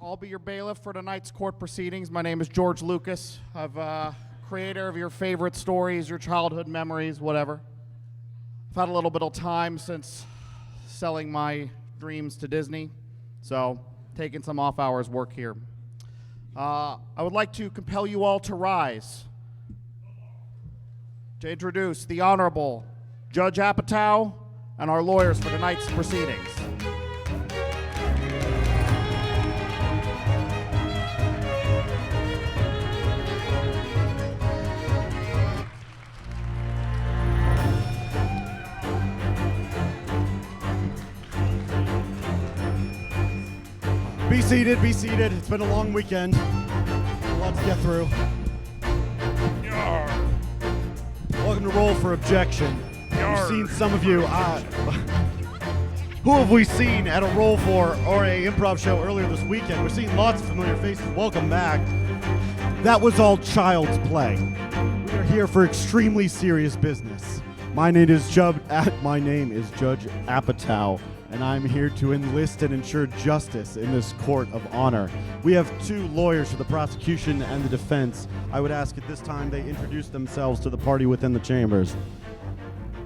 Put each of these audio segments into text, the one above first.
I'll be your bailiff for tonight's court proceedings. My name is George Lucas. I'm creator of your favorite stories, your childhood memories, whatever. I've had a little bit of time since selling my dreams to Disney, so taking some off-hours work here. I would like to compel you all to rise to introduce the Honorable Judge Apatow and our lawyers for tonight's proceedings. Be seated, be seated. It's been a long weekend. A lot to get through. Yarr. Welcome to Roll for Objection. Yarr. We've seen some of you. Who have we seen at a Roll for or a improv show earlier this weekend? We've seen lots of familiar faces. Welcome back. That was all child's play. We are here for extremely serious business. My name is Judge Apatow, and I'm here to enlist and ensure justice in this court of honor. We have two lawyers for the prosecution and the defense. I would ask at this time they introduce themselves to the party within the chambers.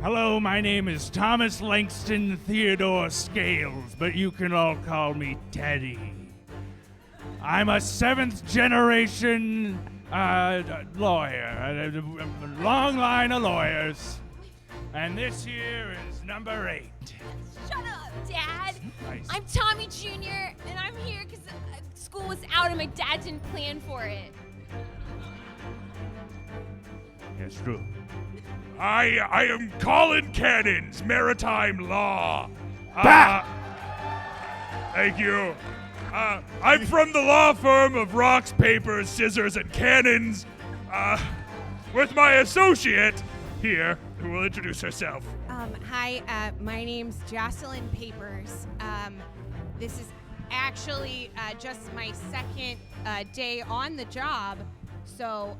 Hello, my name is Thomas Langston Theodore Scales, but you can all call me Teddy. I'm a seventh generation lawyer, a long line of lawyers, and this here is number 8. Shut up, Dad. Nice. I'm Tommy Jr., and I'm here because school was out and my dad didn't plan for it. Yes, true. I am Colin Cannons, Maritime Law. Thank you. I'm from the law firm of Rocks, Papers, Scissors, and Cannons, with my associate here, who will introduce herself. Hi, my name's Jocelyn Papers. This is actually just my second day on the job, so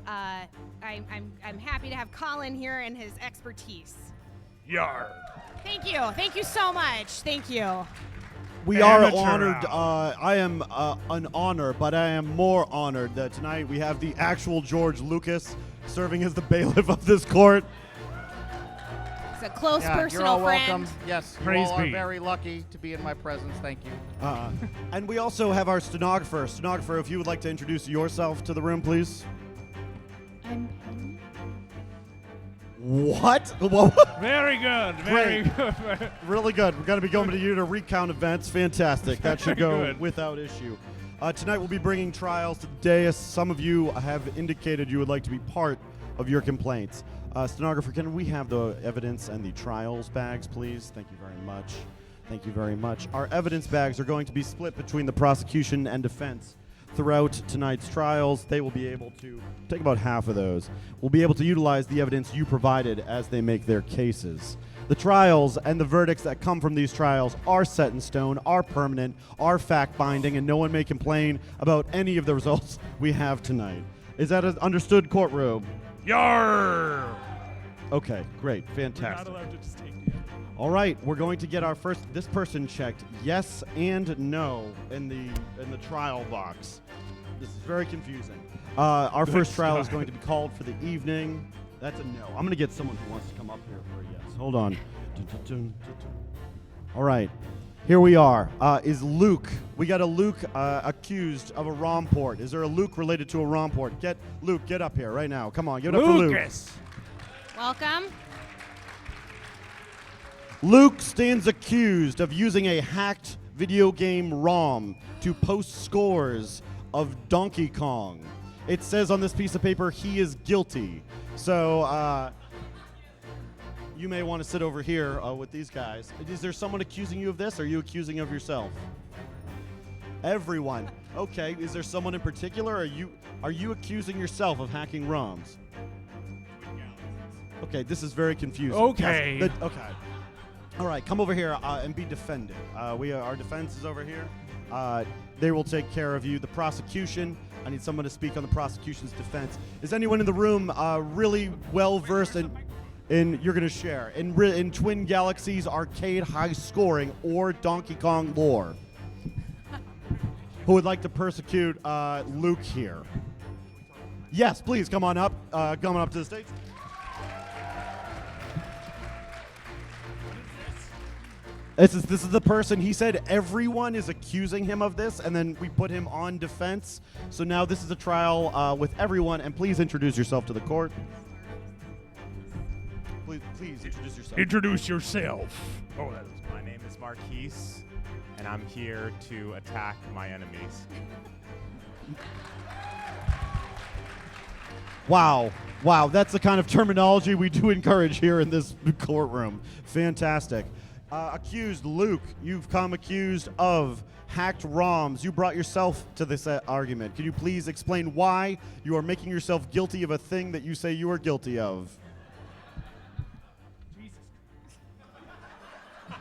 I'm happy to have Colin here and his expertise. Yar. Thank you so much. Thank you. We are Amateur honored. hour. I am an honor, but I am more honored that tonight we have the actual George Lucas serving as the bailiff of this court. It's a close You're personal all friend. welcome. Yes, you Praise all are be. very lucky to be in my presence. Thank you. And we also have our stenographer. Stenographer, if you would like to introduce yourself to the room, please. I'm Penny. What? Very good. Very Great. good. Really good. We're going to be going to you to recount events. Fantastic. That should go Good. without issue. Tonight we'll be bringing trials to the dais. Some of you have indicated you would like to be part of your complaints. Stenographer, can we have the evidence and the trials bags, please? Thank you very much. Thank you very much. Our evidence bags are going to be split between the prosecution and defense. Throughout tonight's trials, they will be able to take about half of those. We'll be able to utilize the evidence you provided as they make their cases. The trials and the verdicts that come from these trials are set in stone, are permanent, are fact-binding, and no one may complain about any of the results we have tonight. Is that an understood, courtroom? Yar. Okay, great, fantastic. Not allowed to just take the All right, we're going to get our this person checked yes and no in the trial box. This is very confusing. Our first trial is going to be called for the evening. That's a no. I'm going to get someone who wants to come up here for a yes. Hold on. All right, here we are. Is Luke? We got a Luke accused of a romport. Is there a Luke related to a romport? Luke, get up here right now. Come on, give it up for Luke. Lucas. Welcome. Luke stands accused of using a hacked video game ROM to post scores of Donkey Kong. It says on this piece of paper he is guilty. So you may want to sit over here with these guys. Is there someone accusing you of this? Or are you accusing of yourself? Everyone. Okay. Is there someone in particular? Are you accusing yourself of hacking ROMs? Okay, this is very confusing. Okay. Yes, okay. All right, come over here and be defended. Our defense is over here. They will take care of you. The prosecution, I need someone to speak on the prosecution's defense. Is anyone in the room really well versed in you're going to share in Twin Galaxies arcade high scoring or Donkey Kong lore? who would like to persecute Luke here? Yes, please come on up. Coming up to the stage. This is the person. He said everyone is accusing him of this, and then we put him on defense. So now this is a trial with everyone. And please introduce yourself to the court. Please introduce yourself. Introduce yourself. Oh, that is. My name is Marquise, and I'm here to attack my enemies. Wow, that's the kind of terminology we do encourage here in this courtroom. Fantastic. Accused Luke, you've come accused of hacked ROMs. You brought yourself to this argument. Can you please explain why you are making yourself guilty of a thing that you say you are guilty of?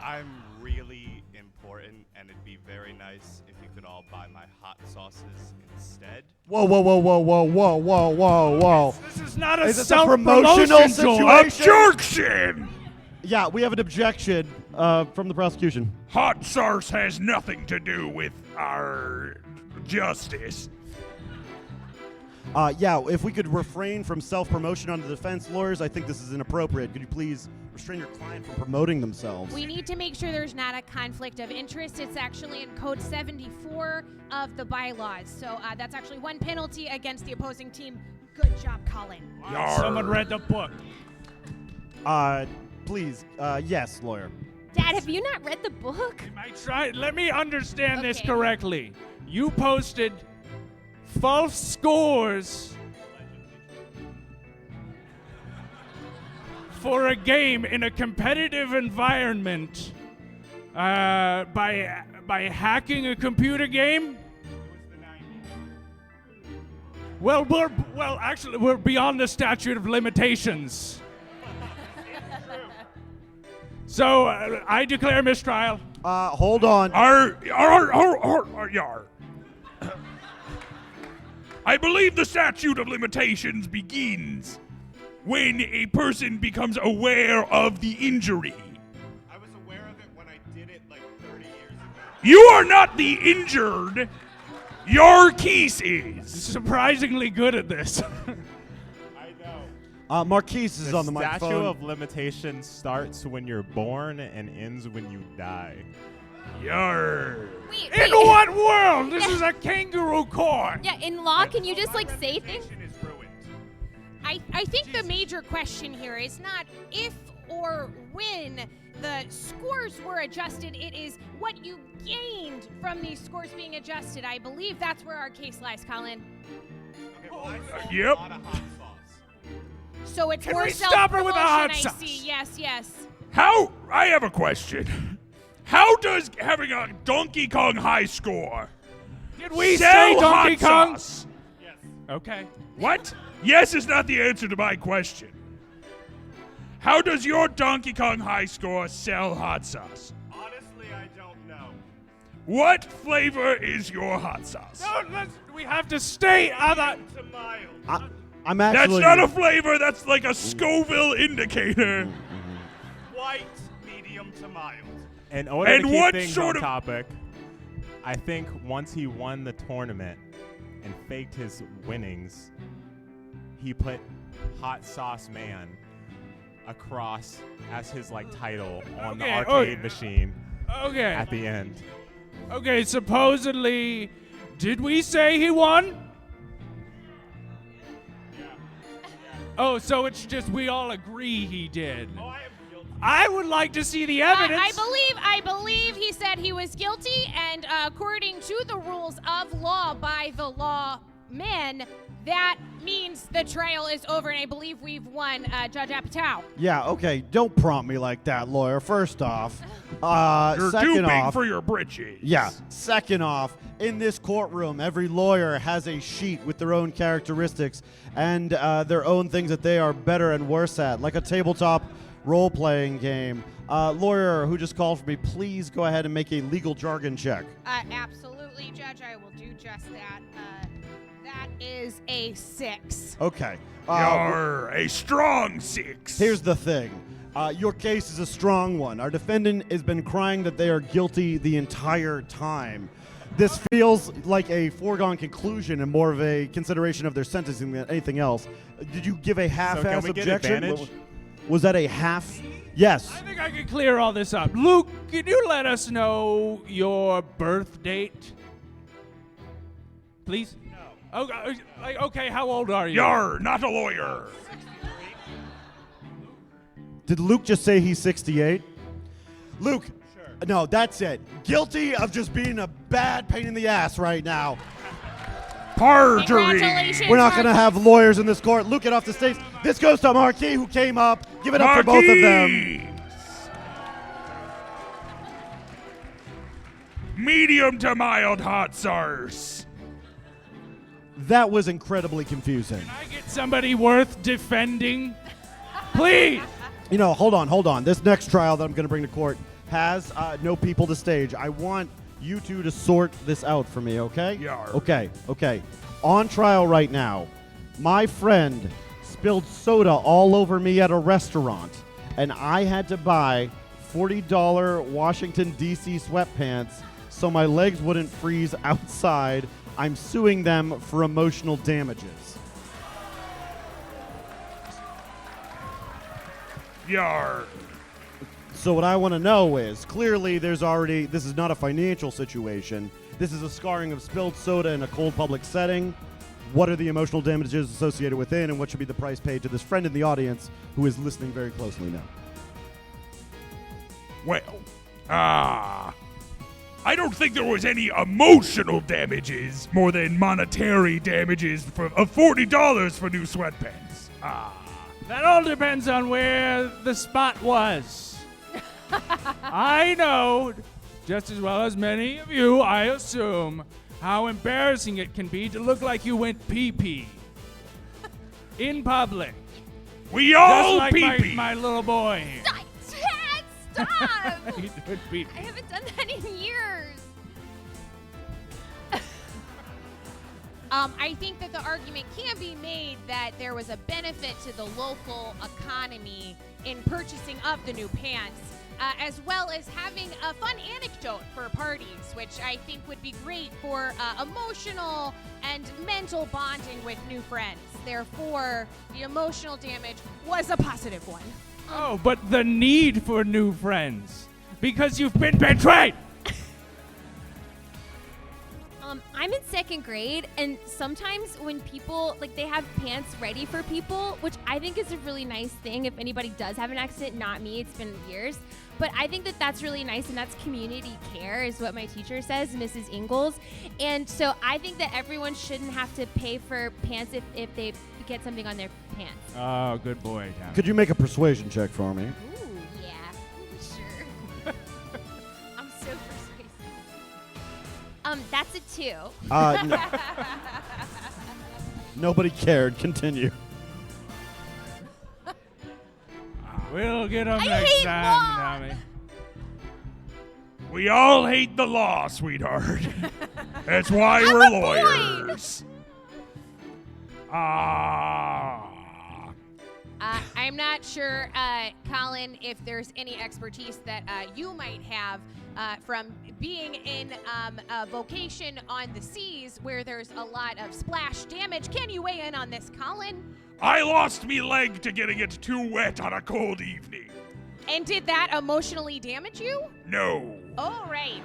I'm really important, and it'd be very nice if you could all buy my hot sauces instead. Whoa. This is not a Is this a promotional self-promotion joint. situation? Objection! Yeah, we have an objection from the prosecution. Hot sauce has nothing to do with our justice. Yeah, if we could refrain from self-promotion on the defense lawyers, I think this is inappropriate. Could you please restrain your client from promoting themselves? We need to make sure there's not a conflict of interest. It's actually in Code 74 of the bylaws. So that's actually one penalty against the opposing team. Good job, Colin. Someone read the book. Please, yes, lawyer. Dad, have you not read the book? Let me understand this Okay. correctly. You posted false scores for a game in a competitive environment by hacking a computer game. Well, actually, we're beyond the statute of limitations. So I declare mistrial. Hold on. Yar. I believe the statute of limitations begins when a person becomes aware of the injury. I was aware of it when I did it like 30 years ago. You are not the injured. Your case is surprisingly good at this. I know. Marquise is The on the statute microphone. of limitations starts when you're born and ends when you die. Yar. Wait, In wait. what world? This is a kangaroo court. Yeah, in law, can you just like say things? I think the major question here is not if or when the scores were adjusted. It is what you gained from these scores being adjusted. I believe that's where our case lies, Colin. Okay, well, I sold Yep. a lot of hot sauce. So it's Can more we stop her with the hot self-promotion, I sauce? see. Yes. How? I have a question. How does having a Donkey Kong high score? Did we say Donkey Kong? Yes. Okay. What? Yes is not the answer to my question. How does your Donkey Kong high score sell hot sauce? Honestly, I don't know. What flavor is your hot sauce? No, we have to stay on that. To mild. I'm That's actually. not a flavor. That's like a Scoville indicator. White, medium to mild. In order And to keep what things sort on of- topic, I think once he won the tournament and faked his winnings, he put Hot Sauce Man across as his title on the Okay, arcade machine Okay. at the end. Okay, supposedly, did we say he won? Oh, so it's just we all agree he did. Oh, I am guilty. I would like to see the evidence. I believe he said he was guilty, and according to the rules of law by the law men, that means the trial is over, and I believe we've won, Judge Apatow. Yeah, okay. Don't prompt me like that, lawyer. First off, You're second too big off, for your britches. yeah. Second off, in this courtroom, every lawyer has a sheet with their own characteristics and their own things that they are better and worse at, like a tabletop role-playing game. Lawyer who just called for me, please go ahead and make a legal jargon check. Absolutely, Judge. I will do just that. That is a 6. Okay. You're a strong 6. Here's the thing. Your case is a strong one. Our defendant has been crying that they are guilty the entire time. This feels like a foregone conclusion and more of a consideration of their sentencing than anything else. Did you give a half-ass we get objection? advantage? Was that a half? Yes. I think I can clear all this up. Luke, can you let us know your birth date? Please? No. Okay, how old are you? You're not a lawyer. Did Luke just say he's 68? Luke, no, that's it. Guilty of just being a bad pain in the ass right now. Perjury. Congratulations. We're not going to have lawyers in this court. Luke, get off the stage. This goes to Marquis, who came up. Give it up for both of them. Medium to mild hot sauce. That was incredibly confusing. Can I get somebody worth defending? Please! You know, hold on. This next trial that I'm going to bring to court has no people to stage. I want you two to sort this out for me, okay? Yar. Okay. On trial right now, my friend spilled soda all over me at a restaurant, and I had to buy $40 Washington, D.C. sweatpants so my legs wouldn't freeze outside. I'm suing them for emotional damages. Yar. So what I want to know is, clearly this is not a financial situation. This is a scarring of spilled soda in a cold public setting. What are the emotional damages associated with it, and what should be the price paid to this friend in the audience who is listening very closely now? Well, I don't think there was any emotional damages more than monetary damages of $40 for new sweatpants. That all depends on where the spot was. I know, just as well as many of you, I assume, how embarrassing it can be to look like you went pee-pee in public. We Just all like pee-pee. my little boy here. Dad, stop! He did pee-pee. I haven't done that in years. I think that the argument can be made that there was a benefit to the local economy in purchasing of the new pants, as well as having a fun anecdote for parties, which I think would be great for emotional and mental bonding with new friends. Therefore, the emotional damage was a positive one. Oh, but the need for new friends. Because you've been betrayed. I'm in second grade, and sometimes when people, like, they have pants ready for people, which I think is a really nice thing. If anybody does have an accident, not me, it's been years. But I think that that's really nice, and that's community care is what my teacher says, Mrs. Ingalls. And so I think that everyone shouldn't have to pay for pants if they get something on their pants. Oh, good boy, Tom. Could you make a persuasion check for me? Ooh, yeah, sure. I'm so persuasive. That's a 2. Nobody cared. Continue. We'll get them I next hate time, law. Tommy. We all hate the law, sweetheart. That's why I'm we're a boy. lawyers. I'm not sure, Colin, if there's any expertise that you might have from being in a vocation on the seas where there's a lot of splash damage. Can you weigh in on this, Colin? I lost me leg to getting it too wet on a cold evening. And did that emotionally damage you? No. All right.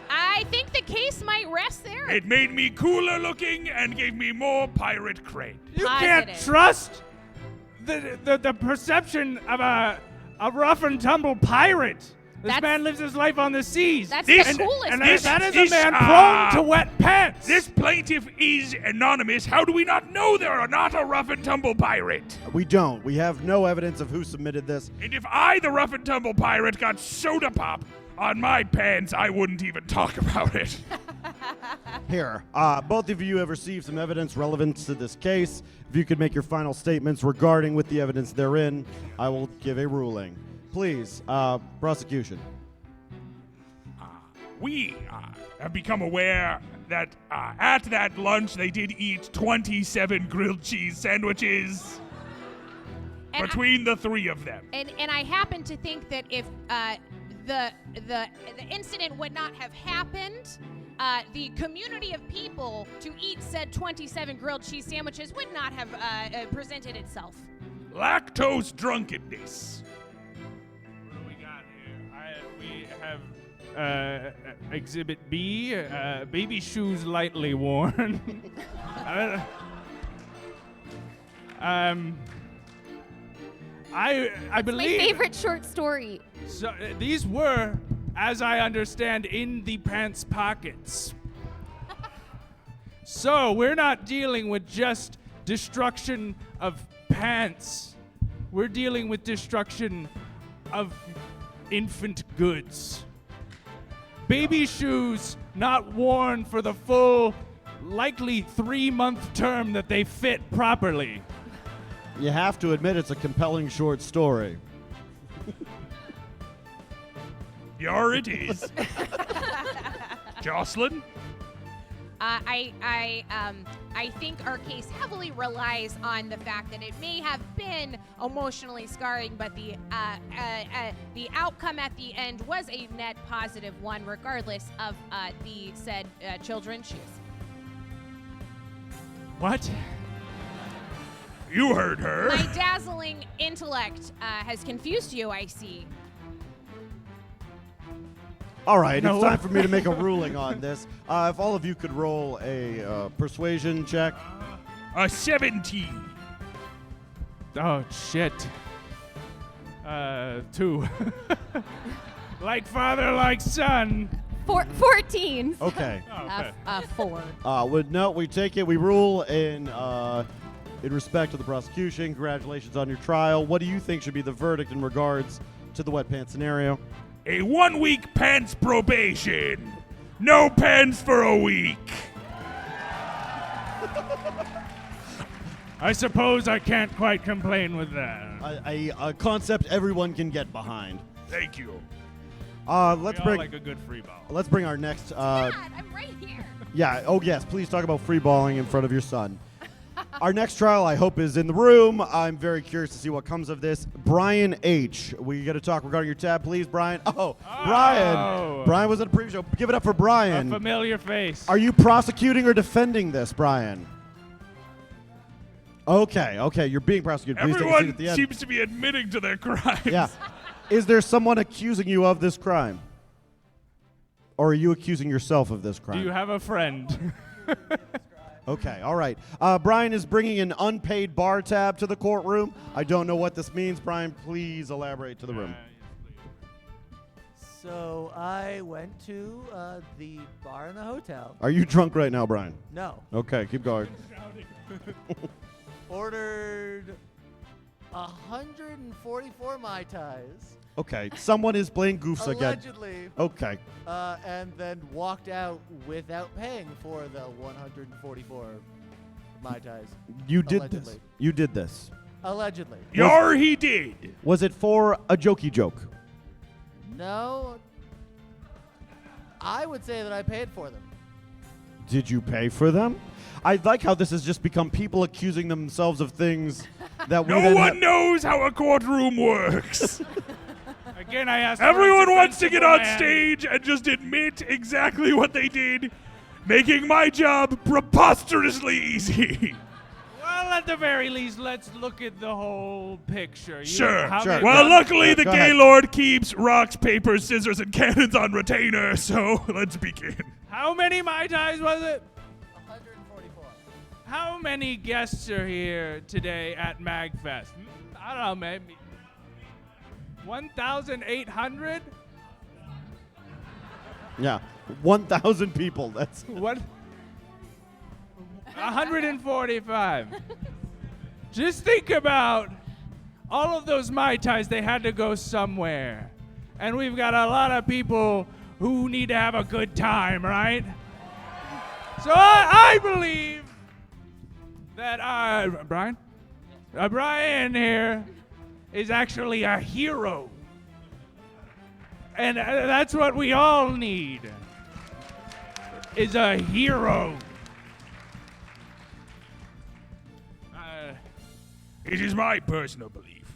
I think the case might rest there. It made me cooler looking and gave me more pirate cred. You can't Positive. trust the perception of a rough and tumble pirate. This That's- man lives his life on the seas. That's This- the coolest. and this- that is this, a man prone to wet pants. This plaintiff is anonymous. How do we not know they're not a rough and tumble pirate? We don't. We have no evidence of who submitted this. And if I, the rough and tumble pirate, got soda pop on my pants, I wouldn't even talk about it. Here, both of you have received some evidence relevant to this case. If you could make your final statements regarding with the evidence therein, I will give a ruling. Please, prosecution. We have become aware that at that lunch they did eat 27 grilled cheese sandwiches And between the three of them. And I happen to think that if the incident would not have happened the community of people to eat said 27 grilled cheese sandwiches would not have presented itself. Lactose drunkenness. What do we got here? We have Exhibit B, baby shoes lightly worn. I believe My favorite short story. So these were, as I understand, in the pants pockets. So we're not dealing with just destruction of pants. We're dealing with destruction of infant goods. Baby shoes not worn for the full, likely 3-month term that they fit properly. You have to admit it's a compelling short story. Yar it is. Jocelyn? I think our case heavily relies on the fact that it may have been emotionally scarring, but the outcome at the end was a net positive one, regardless of the said children's shoes. What? You heard her. My dazzling intellect has confused you, I see. All right, No. it's time for me to make a ruling on this. If all of you could roll a persuasion check. A 17. Oh, shit. 2. Like father, like son. 14. Okay. Okay. 4. We take it. We rule in respect to the prosecution. Congratulations on your trial. What do you think should be the verdict in regards to the wet pants scenario? A 1-week pants probation. No pants for a week. I suppose I can't quite complain with that. A concept everyone can get behind. Thank you. Let's We all bring like a good free ball. let's bring our next. Dad, I'm right here. Yeah. Oh yes. Please talk about free balling in front of your son. Our next trial, I hope, is in the room. I'm very curious to see what comes of this. Brian H. We got to talk regarding your tab, please, Brian. Brian. Brian was at a previous show. Give it up for A Brian. familiar face. Are you prosecuting or defending this, Brian? Okay. You're being prosecuted. Please take a seat at Everyone the end. seems to be admitting to their crimes. Yeah. Is there someone accusing you of this crime? Or are you accusing yourself of this crime? Do you have a friend? Okay, all right. Brian is bringing an unpaid bar tab to the courtroom. I don't know what this means. Brian, please elaborate to the room. So I went to the bar in the hotel. Are you drunk right now, Brian? No. Okay, keep going. Ordered 144 Mai Tais. Okay, someone is playing goofs again. Allegedly. Okay. And then walked out without paying for the 144 Mai Tais. You did Allegedly. this. You did this. Allegedly. Yar he did. Was it for a jokey joke? No. I would say that I paid for them. Did you pay for them? I like how this has just become people accusing themselves of things that we No then one knows how a courtroom works. Again, I asked. for a Everyone wants to get defensible on man. stage and just admit exactly what they did, making my job preposterously easy. Well, at the very least, let's look at the whole picture. You- Sure. how Sure. many- Well, luckily the Go gay ahead. lord keeps rocks, paper, scissors, and cannons on retainer, so let's begin. How many Mai Tais was it? 144. How many guests are here today at MAGFest? I don't know, maybe 1,800? Yeah, 1,000 people. That's What? 145. Just think about all of those Mai Tais. They had to go somewhere. And we've got a lot of people who need to have a good time, right? So I believe that Brian? Brian here is actually a hero. And that's what we all need, is a hero. It is my personal belief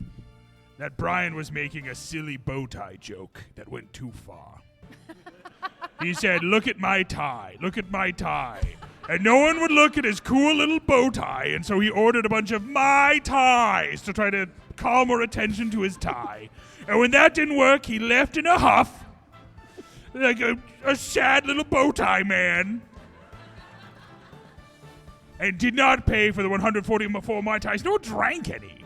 that Brian was making a silly bow tie joke that went too far. He said, "Look at my tie. Look at my tie." And no one would look at his cool little bow tie, and so he ordered a bunch of my ties to try to call more attention to his tie. And when that didn't work, he left in a huff, like a sad little bow tie man, and did not pay for the 144 Mai Tais, nor drank any.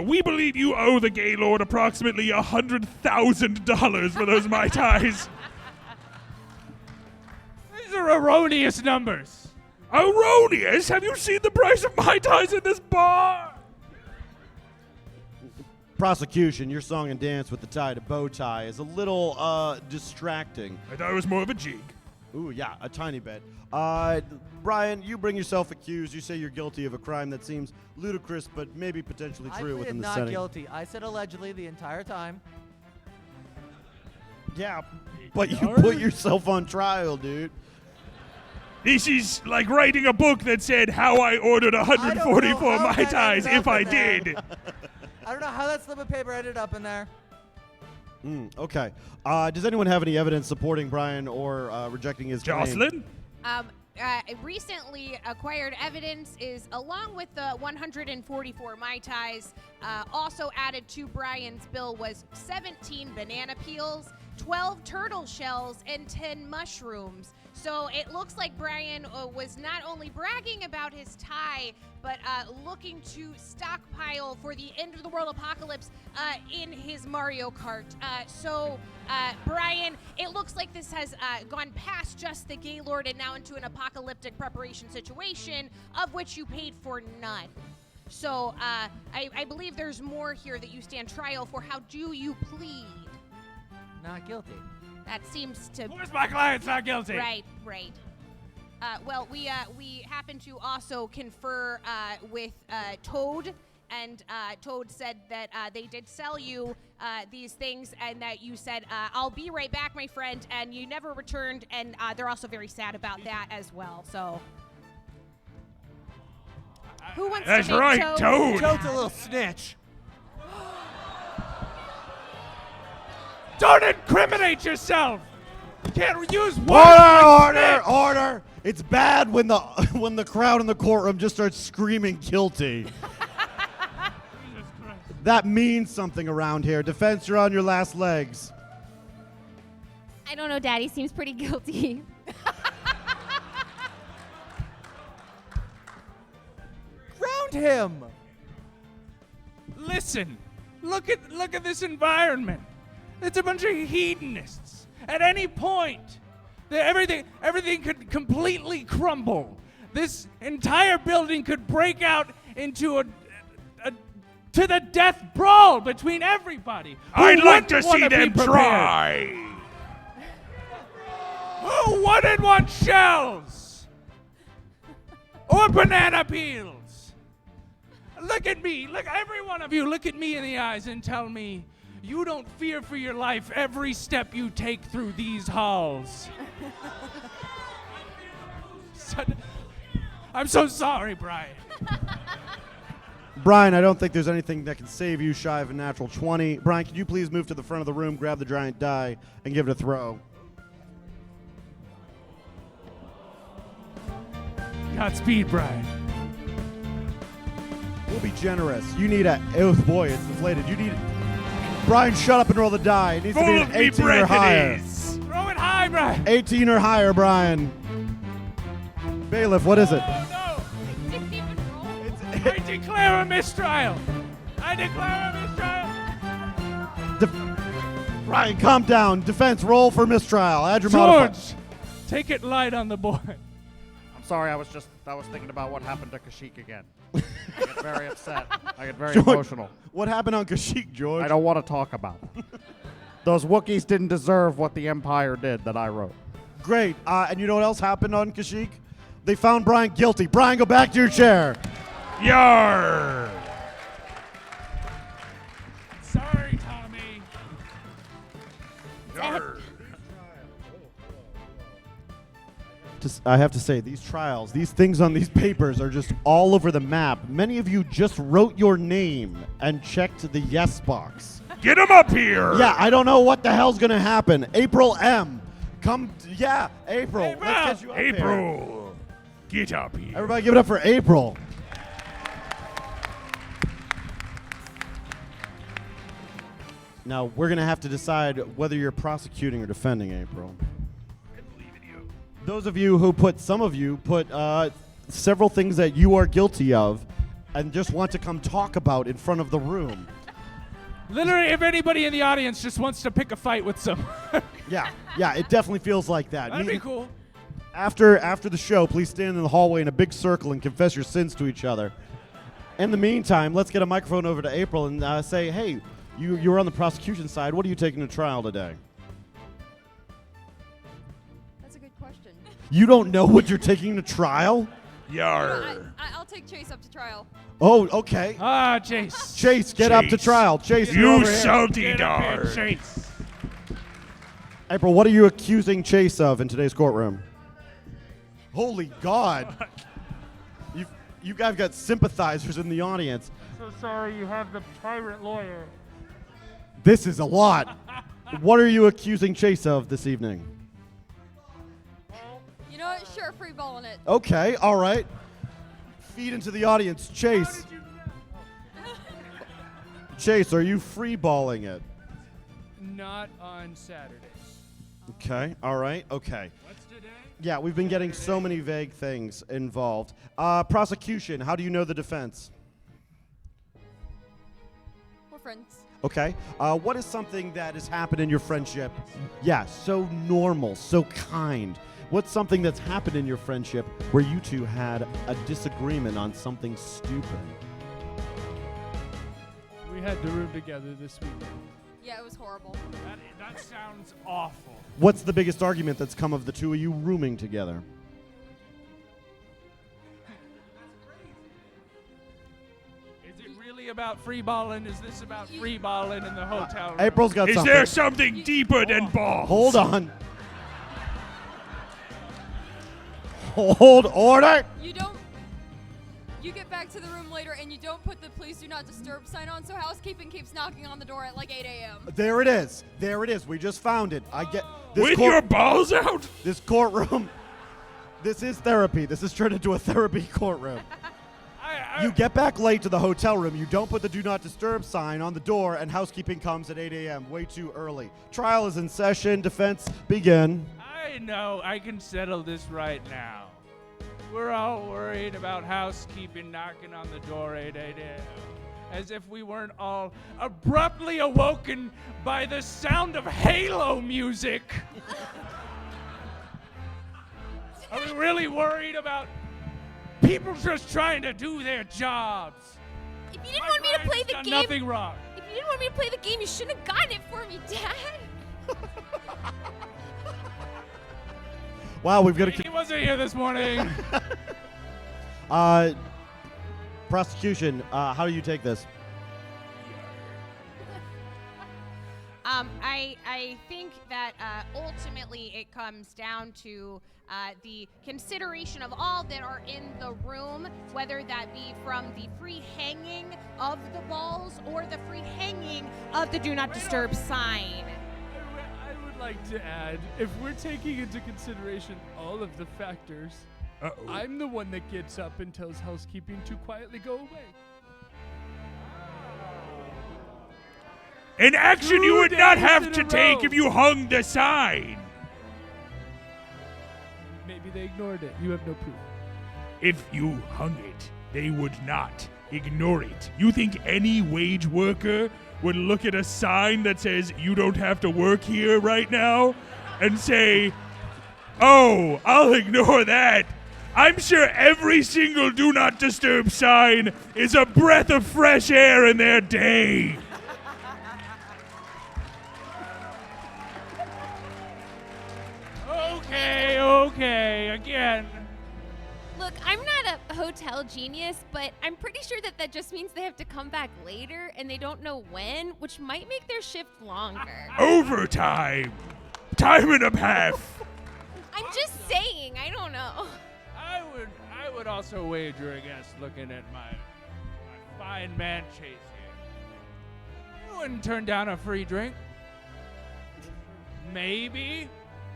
We believe you owe the Gaylord approximately $100,000 for those Mai Tais. These are erroneous numbers. Erroneous? Have you seen the price of Mai Tais in this bar? Prosecution, your song and dance with the tie to bow tie is a little distracting. I thought it was more of a jig. Ooh, yeah, a tiny bit. Brian, you bring yourself accused. You say you're guilty of a crime that seems ludicrous, but maybe potentially I true pleaded within the not setting. guilty. I said allegedly the entire time. Yeah, but you put yourself on trial, dude. This is like writing a book that said how I ordered 144 how Mai that Tais ended if up I in there. did. I don't know how that slip of paper ended up in there. Okay. Does anyone have any evidence supporting Brian or rejecting his claim? Jocelyn? Recently acquired evidence is, along with the 144 Mai Tais, also added to Brian's bill was 17 banana peels, 12 turtle shells, and 10 mushrooms. So it looks like Brian was not only bragging about his tie, but looking to stockpile for the end of the world apocalypse in his Mario Kart. Brian, it looks like this has gone past just the Gaylord and now into an apocalyptic preparation situation, of which you paid for none. So I believe there's more here that you stand trial for. How do you plead? Not guilty. That seems to... Of course my client's not guilty. Right. Well, we happen to also confer with Toad, and Toad said that they did sell you these things, and that you said, "I'll be right back, my friend," and you never returned, and they're also very sad about that as well. So, who wants That's to make right, Toad. Toad's a little snitch. Don't incriminate yourself. You can't use words. Order! It's bad when the crowd in the courtroom just starts screaming guilty. That means something around here. Defense, you're on your last legs. I don't know, Daddy seems pretty guilty. Ground him. Listen, look at this environment. It's a bunch of hedonists. At any point, everything could completely crumble. This entire building could break out into a to the death brawl between everybody. I'd like to wouldn't see wanna be them prepared? try. Who wouldn't want shells? Or banana peels? Look at me. Look, every one of you, look at me in the eyes and tell me you don't fear for your life every step you take through these halls. I'm so sorry, Brian. Brian, I don't think there's anything that can save you shy of a natural 20. Brian, can you please move to the front of the room, grab the giant die, and give it a throw? Godspeed, Brian. We'll be generous. You need a... Oh, boy, it's inflated. You need... Brian, shut up and roll the die. It needs to be Full an of me 18 or higher. breathies. Throw it high, Brian. 18 or higher, Brian. Bailiff, what is it? Oh, no. Didn't even roll. I declare a mistrial. I declare a mistrial. Brian, calm down. Defense, roll for mistrial. Add your modifier. George, take it light on the board. I'm sorry, I was thinking about what happened to Kashyyyk again. I get very upset. I get very George, emotional. What happened on Kashyyyk, George? I don't want to talk about it. Those Wookiees didn't deserve what the Empire did that I wrote. Great. And you know what else happened on Kashyyyk? They found Brian guilty. Brian, go back to your chair. Yarr. Sorry, Tommy. Yarr. I have to say, these trials, these things on these papers are just all over the map. Many of you just wrote your name and checked the yes box. Get him up here. Yeah, I don't know what the hell's gonna happen. April M. Come, yeah, April. April. Let's get you up here. April, get up here. Everybody give it up for April. Now, we're going to have to decide whether you're prosecuting or defending April. Those of you who put, some of you put several things that you are guilty of and just want to come talk about in front of the room. Literally, if anybody in the audience just wants to pick a fight with some. Yeah, it definitely feels like that. That'd be cool. After the show, please stand in the hallway in a big circle and confess your sins to each other. In the meantime, let's get a microphone over to April and say, hey, you were on the prosecution side. What are you taking to trial today? That's a good question. You don't know what you're taking to trial? Yar. I'll take Chase up to trial. Oh, okay. Ah, Chase. Chase, get up to Chase. trial. Chase, you're You over here. salty Get up here, dog. Chase. April, what are you accusing Chase of in today's courtroom? Holy God. You guys got sympathizers in the audience. So sorry you have the pirate lawyer. This is a lot. What are you accusing Chase of this evening? You know what? Sure, free balling it. Okay, all right. Feed into the audience. Chase. Chase, are you free balling it? Not on Saturdays. Okay, all right, okay. What's today? Yeah, we've been getting so many vague things involved. Prosecution, how do you know the defense? We're friends. Okay. What is something that has happened in your friendship? Yeah, so normal, so kind. What's something that's happened in your friendship where you two had a disagreement on something stupid? We had the room together this weekend. Yeah, it was horrible. That sounds awful. What's the biggest argument that's come of the two of you rooming together? Is it really about free balling? Is this about free balling in the hotel room? April's got Is something. there something deeper than balls? Hold on. Hold order. You get back to the room later and you don't put the please do not disturb sign on, so housekeeping keeps knocking on the door at like 8 a.m. There it is. There it is. We just found it. I get this With your balls out? This courtroom. This is therapy. This is turned into a therapy courtroom. You get back late to the hotel room. You don't put the do not disturb sign on the door, and housekeeping comes at 8 a.m. Way too early. Trial is in session. Defense begin. I know. I can settle this right now. We're all worried about housekeeping knocking on the door 8 a.m. As if we weren't all abruptly awoken by the sound of Halo music. Are we really worried about people just trying to do their jobs? If you didn't want me to play the Done game, nothing wrong. if you didn't want me to play the game, you shouldn't have gotten it for me, Dad. Wow, we've got He wasn't here this morning. prosecution. How do you take this? I think that ultimately it comes down to the consideration of all that are in the room, whether that be from the free hanging of the balls or the free hanging of the do not disturb sign. I would like to add, if we're taking into consideration all of the factors, I'm the one that gets up and tells housekeeping to quietly go away. An action you would not have to take if you hung the sign. Maybe they ignored it. You have no proof. If you hung it, they would not ignore it. You think any wage worker would look at a sign that says you don't have to work here right now and say, oh, I'll ignore that. I'm sure every single do not disturb sign is a breath of fresh air in their day. Okay, again. Look, I'm not a hotel genius, but I'm pretty sure that just means they have to come back later and they don't know when, which might make their shift longer. Overtime. Time and a half. I'm just saying, I don't know. I would also wager against looking at my fine man Chase here. I wouldn't turn down a free drink. Maybe,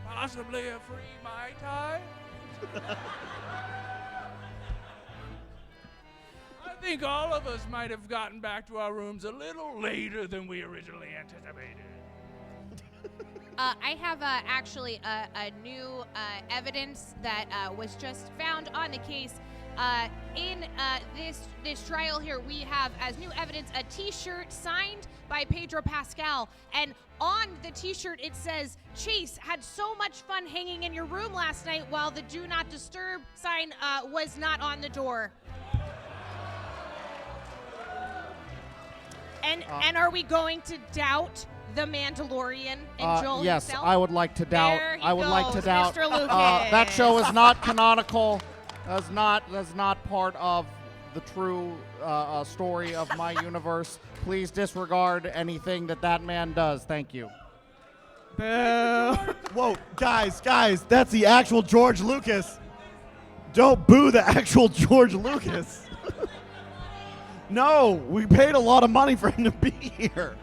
possibly a free Mai Tai. I think all of us might have gotten back to our rooms a little later than we originally anticipated. I have actually a new evidence that was just found on the case. In this trial here, we have as new evidence a T-shirt signed by Pedro Pascal, and on the T-shirt it says, "Chase had so much fun hanging in your room last night," while the "Do Not Disturb" sign was not on the door. And are we going to doubt the Mandalorian and Joel yes, himself? I would like to doubt. There he I would like to goes, doubt. Mr. Lucas. That show is not canonical. That's not part of the true story of my universe. Please disregard anything that man does. Thank you. Whoa, guys, that's the actual George Lucas. Don't boo the actual George Lucas. No, we paid a lot of money for him to be here.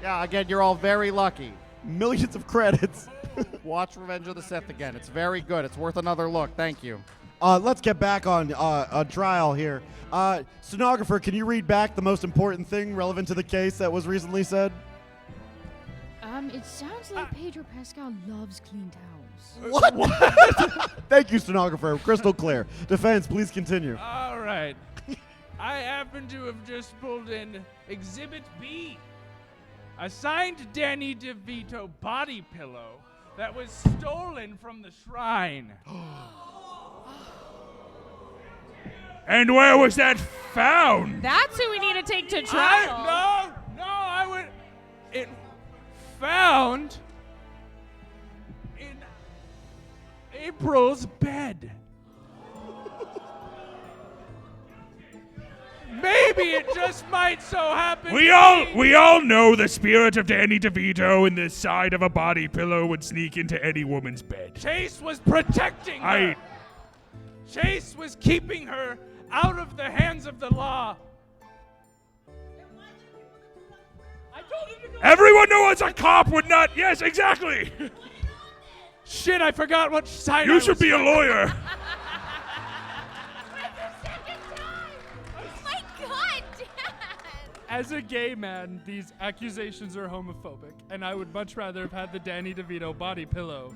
Yeah, again, you're all very lucky. Millions of credits. Watch Revenge of the Sith again. It's very good. It's worth another look. Thank you. Let's get back on trial here. Stenographer, can you read back the most important thing relevant to the case that was recently said? It sounds like Pedro Pascal loves clean towels. What? Thank you, stenographer. Crystal clear. Defense, please continue. All right. I happen to have just pulled in Exhibit B, a signed Danny DeVito body pillow that was stolen from the shrine. And where was that found? That's who we need to take to trial. It found in April's bed. Maybe it just might so happen. We all know the spirit of Danny DeVito in the side of a body pillow would sneak into any woman's bed. Chase was protecting her. Chase was keeping her out of the hands of the law. Everyone knows a cop would not. Yes, exactly. Shit, I forgot what side You should be a lawyer. As a gay man, these accusations are homophobic, and I would much rather have had the Danny DeVito body pillow.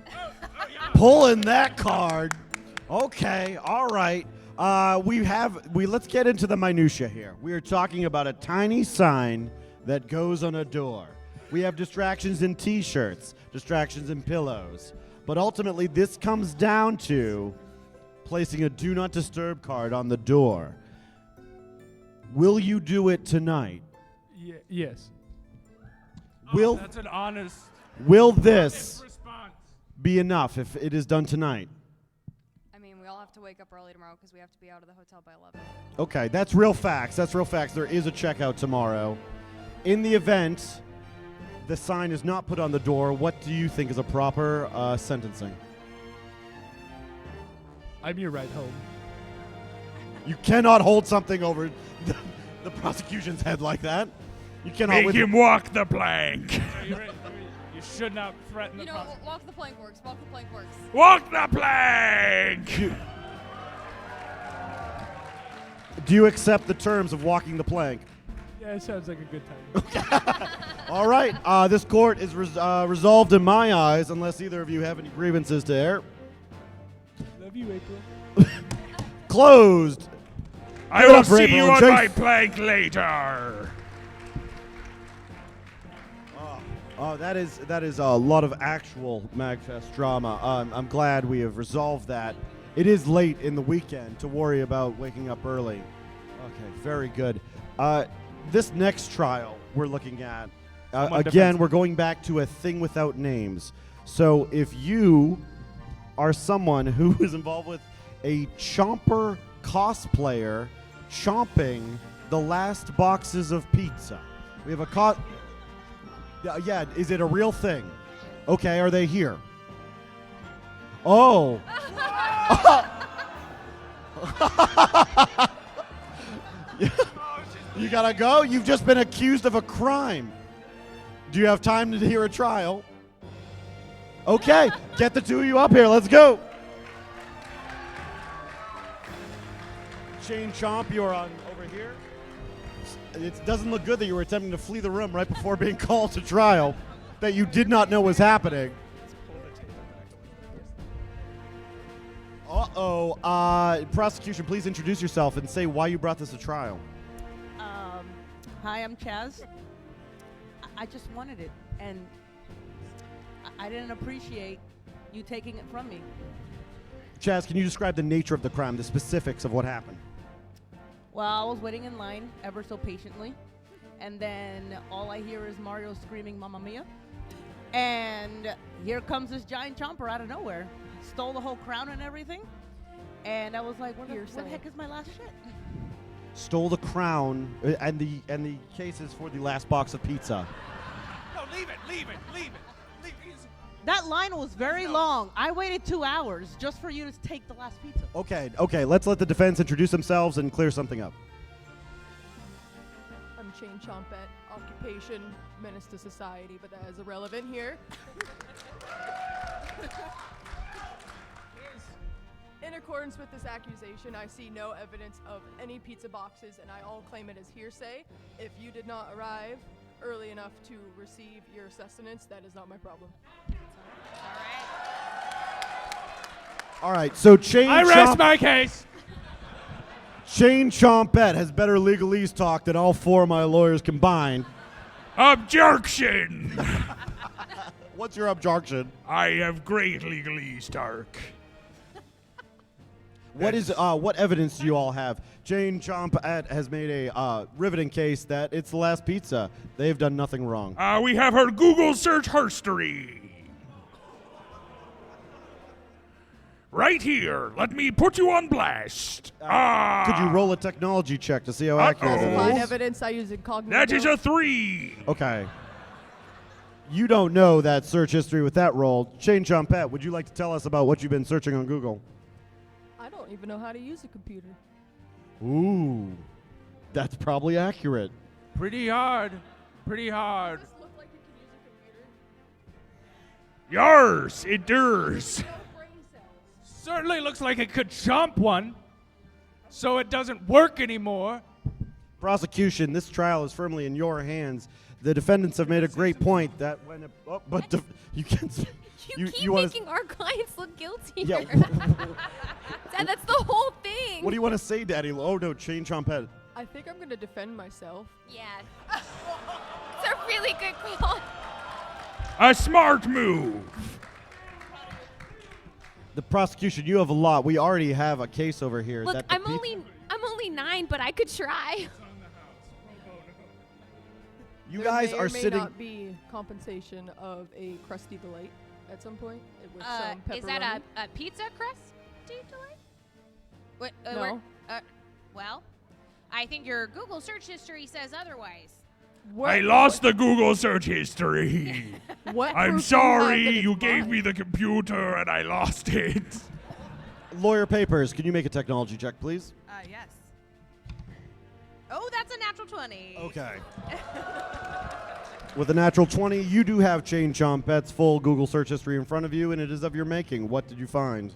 Pulling that card. Okay, all right. Let's get into the minutia here. We are talking about a tiny sign that goes on a door. We have distractions in T-shirts, distractions in pillows, but ultimately this comes down to placing a "Do Not Disturb" card on the door. Will you do it tonight? Yes. That's an honest. Will this response. be enough if it is done tonight? I mean, we all have to wake up early tomorrow because we have to be out of the hotel by 11. Okay, that's real facts. There is a checkout tomorrow. In the event the sign is not put on the door, what do you think is a proper sentencing? I'm your ride home. You cannot hold something over the prosecution's head like that. You cannot. Make him walk the plank. You should not threaten the prosecution. Walk the plank works. Walk the plank works. Walk the plank. Do you accept the terms of walking the plank? Yeah, it sounds like a good time. All right. This court is resolved in my eyes, unless either of you have any grievances to air. Love you, April. Closed. I will see you on my plank later. That is a lot of actual MAGFest drama. I'm glad we have resolved that. It is late in the weekend to worry about waking up early. Okay, very good. This next trial we're looking at, again, we're going back to a thing without names. So if you are someone who is involved with a chomper cosplayer chomping the last boxes of pizza. We have a yeah, is it a real thing? Okay, are they here? Oh. You gotta go? You've just been accused of a crime. Do you have time to hear a trial? Okay, get the two of you up here. Let's go. Chain Chomp, you're on over here. It doesn't look good that you were attempting to flee the room right before being called to trial that you did not know was happening. Uh-oh. Prosecution, please introduce yourself and say why you brought this to trial. Hi, I'm Chaz. I just wanted it, and I didn't appreciate you taking it from me. Chaz, can you describe the nature of the crime, the specifics of what happened? Well, I was waiting in line ever so patiently, and then all I hear is Mario screaming, "Mamma Mia!" And here comes this giant chomper out of nowhere. Stole the whole crown and everything, and I was like, what the heck is my last shit? Stole the crown and the cases for the last box of pizza. No, leave it. That line was very long. I waited 2 hours just for you to take the last pizza. Okay, let's let the defense introduce themselves and clear something up. I'm Chain Chompette, occupation, menace to society, but that is irrelevant here. In accordance with this accusation, I see no evidence of any pizza boxes, and I all claim it as hearsay. If you did not arrive early enough to receive your sustenance, that is not my problem. All right, so I rest my case. Chain Chompette has better legalese talk than all four of my lawyers combined. Objection! What's your objection? I have great legalese talk. What evidence do you all have? Chain Chompette has made a riveting case that it's the last pizza. They've done nothing wrong. We have her Google search history. Right here. Let me put you on blast. Could you roll a technology check to see how accurate it Find is? evidence, I use incognito. That is a 3. Okay. You don't know that search history with that roll. Chain Chompette, would you like to tell us about what you've been searching on Google? I don't even know how to use a computer. Ooh, that's probably accurate. Pretty hard. Does this look like it can use a computer? Yars, it does. Certainly looks like it could chomp one, so it doesn't work anymore. Prosecution, this trial is firmly in your hands. The defendants have made a great point that when you can. You keep making our clients look guilty. Yeah. Dad, that's the whole thing. What do you want to say, Daddy? Oh no, Chain Chompette. I think I'm going to defend myself. Yeah. It's a really good call. A smart move. The prosecution, you have a lot. We already have a case over here. Look, that I'm only 9, but I could try. You There guys may are or may sitting. not be compensation of a crusty delight at some point with some pepperoni. Is that a pizza crust delight? What, No. Well, I think your Google search history says otherwise. I lost the Google search history. What I'm proof do you have that sorry, it's you gave mine? me the computer and I lost it. Lawyer Papers, can you make a technology check, please? Yes. Oh, that's a natural 20. Okay. With a natural 20, you do have Chain Chompette's full Google search history in front of you, and it is of your making. What did you find?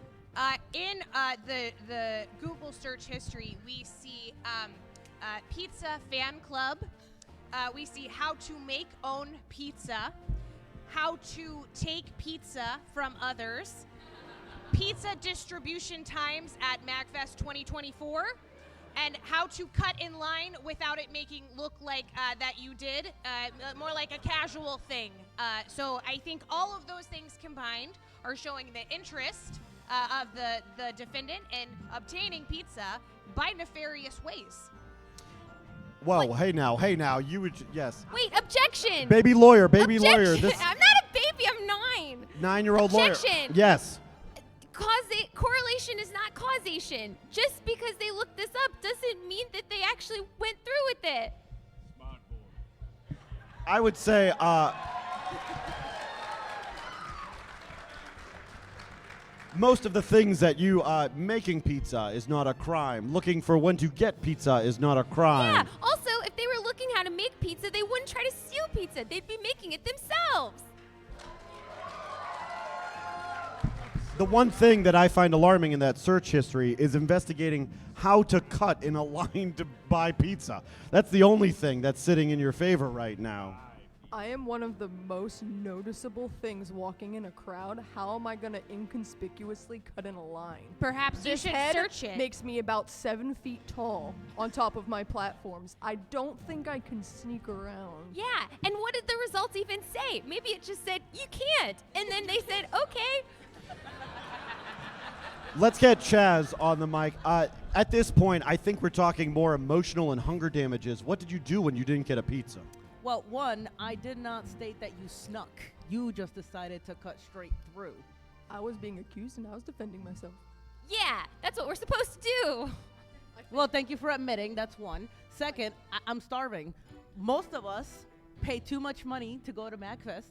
In the Google search history, we see pizza fan club. We see how to make own pizza, how to take pizza from others, pizza distribution times at MAGFest 2024, and how to cut in line without it making look like that you did, more like a casual thing. So I think all of those things combined are showing the interest of the defendant in obtaining pizza by nefarious ways. Whoa, hey now, you would, yes. Wait, objection. Baby lawyer. Objection. This I'm not a baby, I'm 9. 9-year-old lawyer. Objection. Yes. Correlation is not causation. Just because they looked this up doesn't mean that they actually went through with it. I would say, most of the things that you, making pizza is not a crime. Looking for when to get pizza is not a crime. Yeah. Also, if they they wouldn't try to steal pizza. They'd be making it themselves. The one thing that I find alarming in that search history is investigating how to cut in a line to buy pizza. That's the only thing that's sitting in your favor right now. I am one of the most noticeable things walking in a crowd. How am I gonna inconspicuously cut in a line? Perhaps you This should head search it. makes me about 7 feet tall on top of my platforms. I don't think I can sneak around. Yeah, and what did the results even say? Maybe it just said, you can't. And then they said, okay. Let's get Chaz on the mic. At this point, I think we're talking more emotional and hunger damages. What did you do when you didn't get a pizza? Well, one, I did not state that you snuck. You just decided to cut straight through. I was being accused and I was defending myself. Yeah, that's what we're supposed to do. Well, thank you for admitting. That's one. Second, I'm starving. Most of us pay too much money to go to MAGFest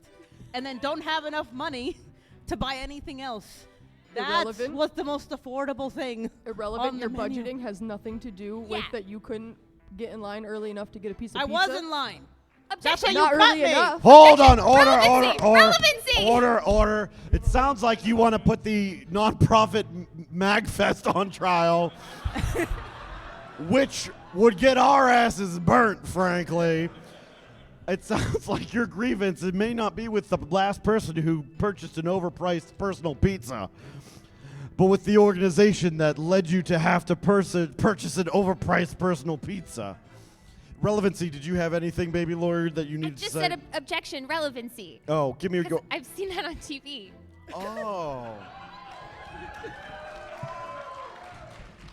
and then don't have enough money to buy anything else. That was the most affordable thing. Irrelevant. on the Your menu. budgeting has nothing to do with Yeah. that you couldn't get in line early enough to get a piece of I pizza. was in line. Objection. That's Not how you cut early me. enough. Hold on, Relevancy. order. It sounds like you want to put the nonprofit MAGFest on trial, which would get our asses burnt, frankly. It sounds like your grievance, it may not be with the last person who purchased an overpriced personal pizza, but with the organization that led you to have to purchase an overpriced personal pizza. Relevancy, did you have anything, baby lawyer, that you I needed to just say? said objection, relevancy. Oh, give me a 'Cause go. I've seen that on TV. Oh.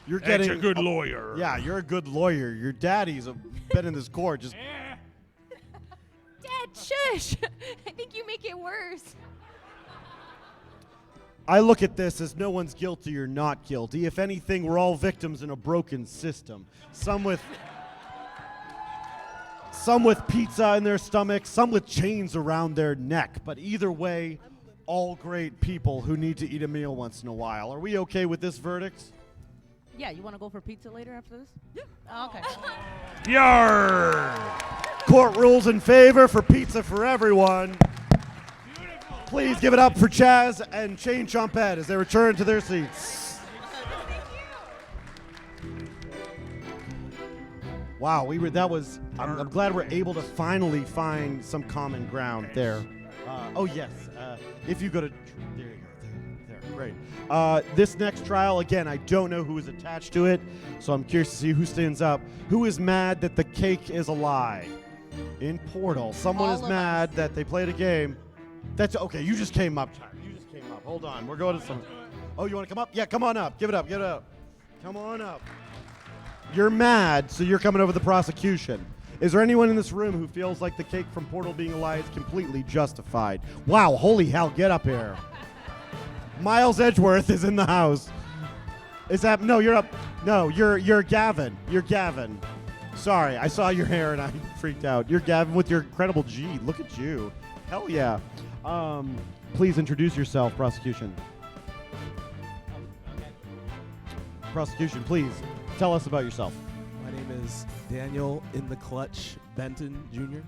You're That's getting a good lawyer. Yeah, you're a good lawyer. Your daddy's been in this court. Just Dad, shush. I think you make it worse. I look at this as no one's guilty or not guilty. If anything, we're all victims in a broken system. Some with pizza in their stomach, some with chains around their neck. But either way, all great people who need to eat a meal once in a while. Are we okay with this verdict? Yeah, you want to go for pizza later after this? Yeah. Oh, okay. Yarr! Court rules in favor for pizza for everyone. Please give it up for Chaz and Shane Chompette as they return to their seats. Wow, I'm glad we're able to finally find some common ground there. Oh yes, if you go to, there you go, there, great. This next trial, again, I don't know who is attached to it, so I'm curious to see who stands up. Who is mad that the cake is a lie? In Portal, someone is mad that they played a game. That's okay. You just came up. You just came up. Hold on. We're going to some. Oh, you want to come up? Yeah, come on up. Give it up. Give it up. Come on up. You're mad, so you're coming over the prosecution. Is there anyone in this room who feels like the cake from Portal being a lie is completely justified? Wow, holy hell, get up here. Miles Edgeworth is in the house. Is that, no, you're up. No, you're Gavin. You're Gavin. Sorry, I saw your hair and I freaked out. You're Gavin with your incredible G. Look at you. Hell yeah. Please introduce yourself, prosecution. Prosecution, please tell us about yourself. My name is Daniel in the Clutch Benton Jr.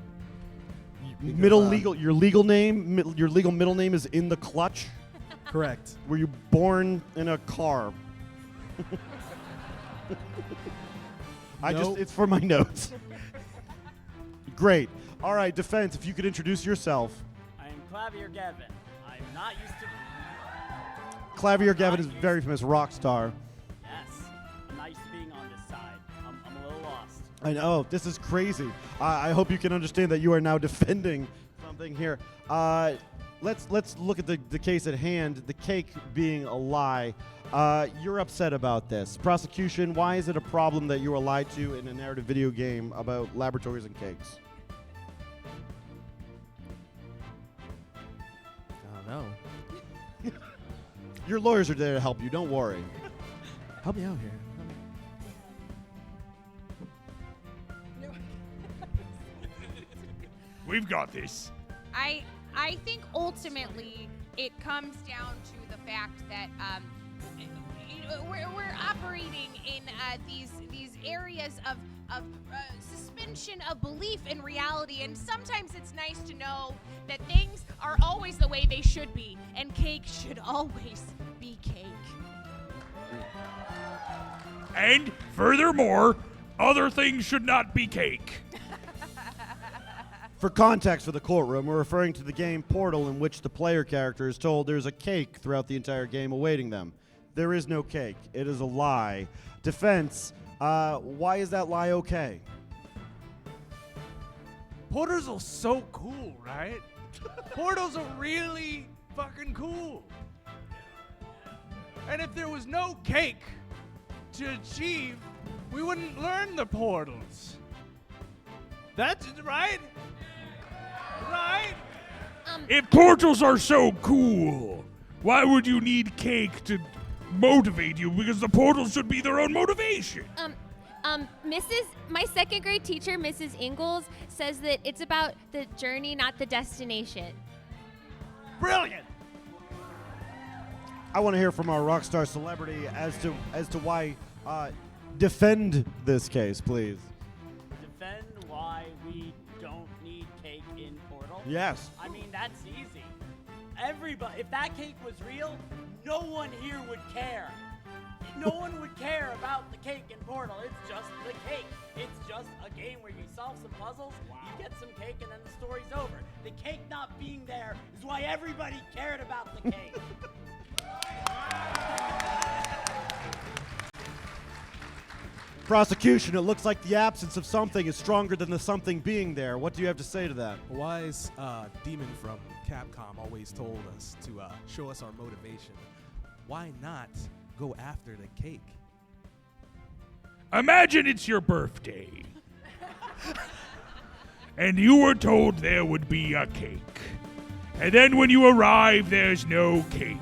Your legal name, your legal middle name is In the Clutch? Correct. Were you born in a car? Nope. It's for my notes. Great. All right, defense, if you could introduce yourself. I am Clavier Gavin. I'm not used to. Clavier Gavin is a very famous rock star. Yes. I'm not used to being on this side. I'm a little lost. I know, this is crazy. I hope you can understand that you are now defending something here. Let's look at the case at hand, the cake being a lie. You're upset about this. Prosecution, why is it a problem that you were lied to in a narrative video game about laboratories and cakes? I don't know. Your lawyers are there to help you, don't worry. Help me out here. We've got this. I think ultimately it comes down to the fact that we're operating in these areas of suspension of belief in reality, and sometimes it's nice to know that things are always the way they should be, and cake should always be cake. And furthermore, other things should not be cake. For context for the courtroom, we're referring to the game Portal, in which the player character is told there's a cake throughout the entire game awaiting them. There is no cake. It is a lie. Defense, why is that lie okay? Portals are so cool, right? Portals are really fucking cool. And if there was no cake to achieve, we wouldn't learn the portals. That's right? Right? If portals are so cool, why would you need cake to motivate you? Because the portals should be their own motivation. My second grade teacher, Mrs. Ingalls, says that it's about the journey, not the destination. Brilliant. I want to hear from our rock star celebrity as to why. Defend this case, please. Defend why we don't need cake in Portal? Yes. I mean, that's easy. Everybody, if that cake was real, no one here would care. No one would care about the cake in Portal. It's just the cake. It's just a game where you solve some puzzles, you get some cake, and then the story's over. The cake not being there is why everybody cared about the cake. Prosecution, it looks like the absence of something is stronger than the something being there. What do you have to say to that? A wise demon from Capcom always told us to show us our motivation. Why not go after the cake? Imagine it's your birthday. And you were told there would be a cake. And then when you arrive, there's no cake.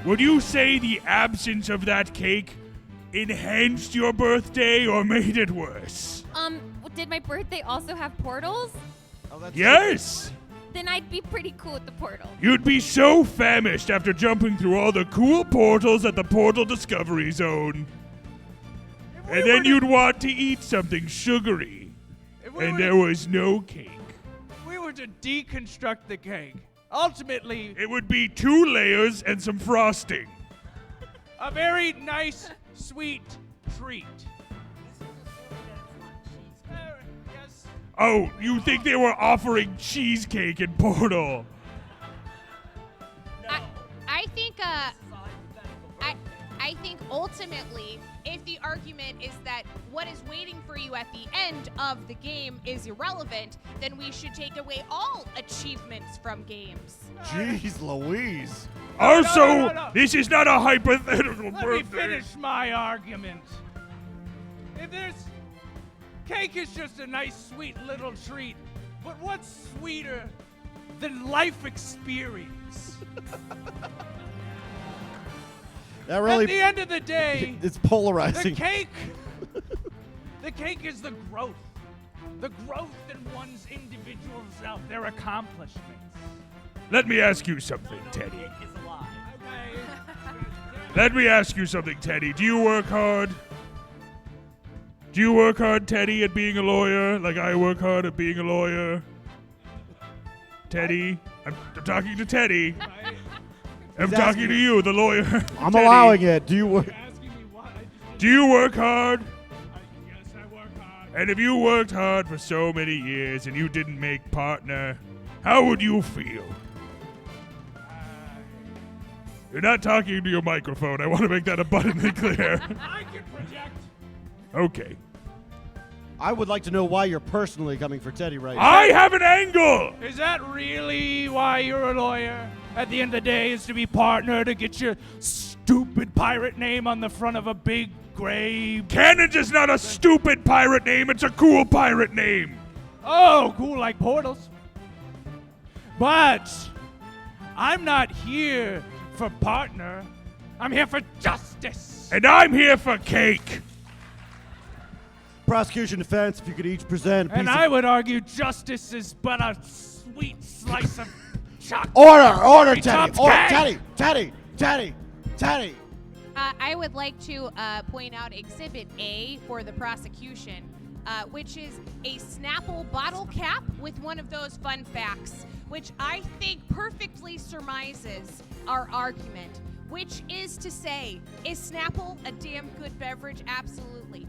Would you say the absence of that cake enhanced your birthday or made it worse? Did my birthday also have portals? Yes! Then I'd be pretty cool with the portal. You'd be so famished after jumping through all the cool portals at the Portal Discovery Zone. And then you'd want to eat something sugary. And there was no cake. If we were to deconstruct the cake, ultimately, it would be 2 layers and some frosting. A very nice, sweet treat. Oh, you think they were offering cheesecake in Portal? I think ultimately, if the argument is that what is waiting for you at the end of the game is irrelevant, then we should take away all achievements from games. Jeez Louise. Also, this is not a hypothetical Let birthday. me finish my argument. If there's cake is just a nice, sweet little treat, but what's sweeter than life experience? That really, at the end of the day, it's polarizing. The cake is the growth in one's individual self, their accomplishments. Let me ask you something, Teddy. Let me ask you something, Teddy. Do you work hard? Do you work hard, Teddy, at being a lawyer, like I work hard at being a lawyer? Teddy, I'm talking to Teddy. I'm talking to you, the lawyer. I'm Teddy. allowing it. Do you work? Do you work hard? Yes, I work hard. And if you worked hard for so many years and you didn't make partner, how would you feel? You're not talking to your microphone. I want to make that abundantly clear. I can project. Okay. I would like to know why you're personally coming for Teddy right now. I have an angle! Is that really why you're a lawyer? At the end of the day, is to be partner to get your stupid pirate name on the front of a big gray... Cannons is not a stupid pirate name. It's a cool pirate name. Oh, cool like portals. But I'm not here for partner. I'm here for justice. And I'm here for cake. Prosecution, defense, if you could each present a piece And I would argue justice is but a sweet slice of chocolate. Order, Becomes Teddy. cake. Teddy. I would like to point out Exhibit A for the prosecution. which is a Snapple bottle cap with one of those fun facts, which I think perfectly surmises our argument, which is to say, is Snapple a damn good beverage? Absolutely.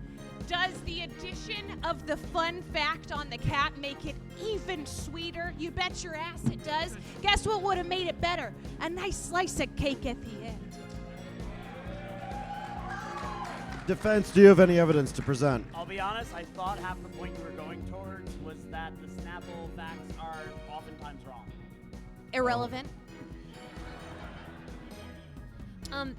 Does the addition of the fun fact on the cap make it even sweeter? You bet your ass it does. Guess what would have made it better? A nice slice of cake at the end. Defense, do you have any evidence to present? I'll be honest, I thought half the point you were going towards was that the Snapple facts are oftentimes wrong. Irrelevant.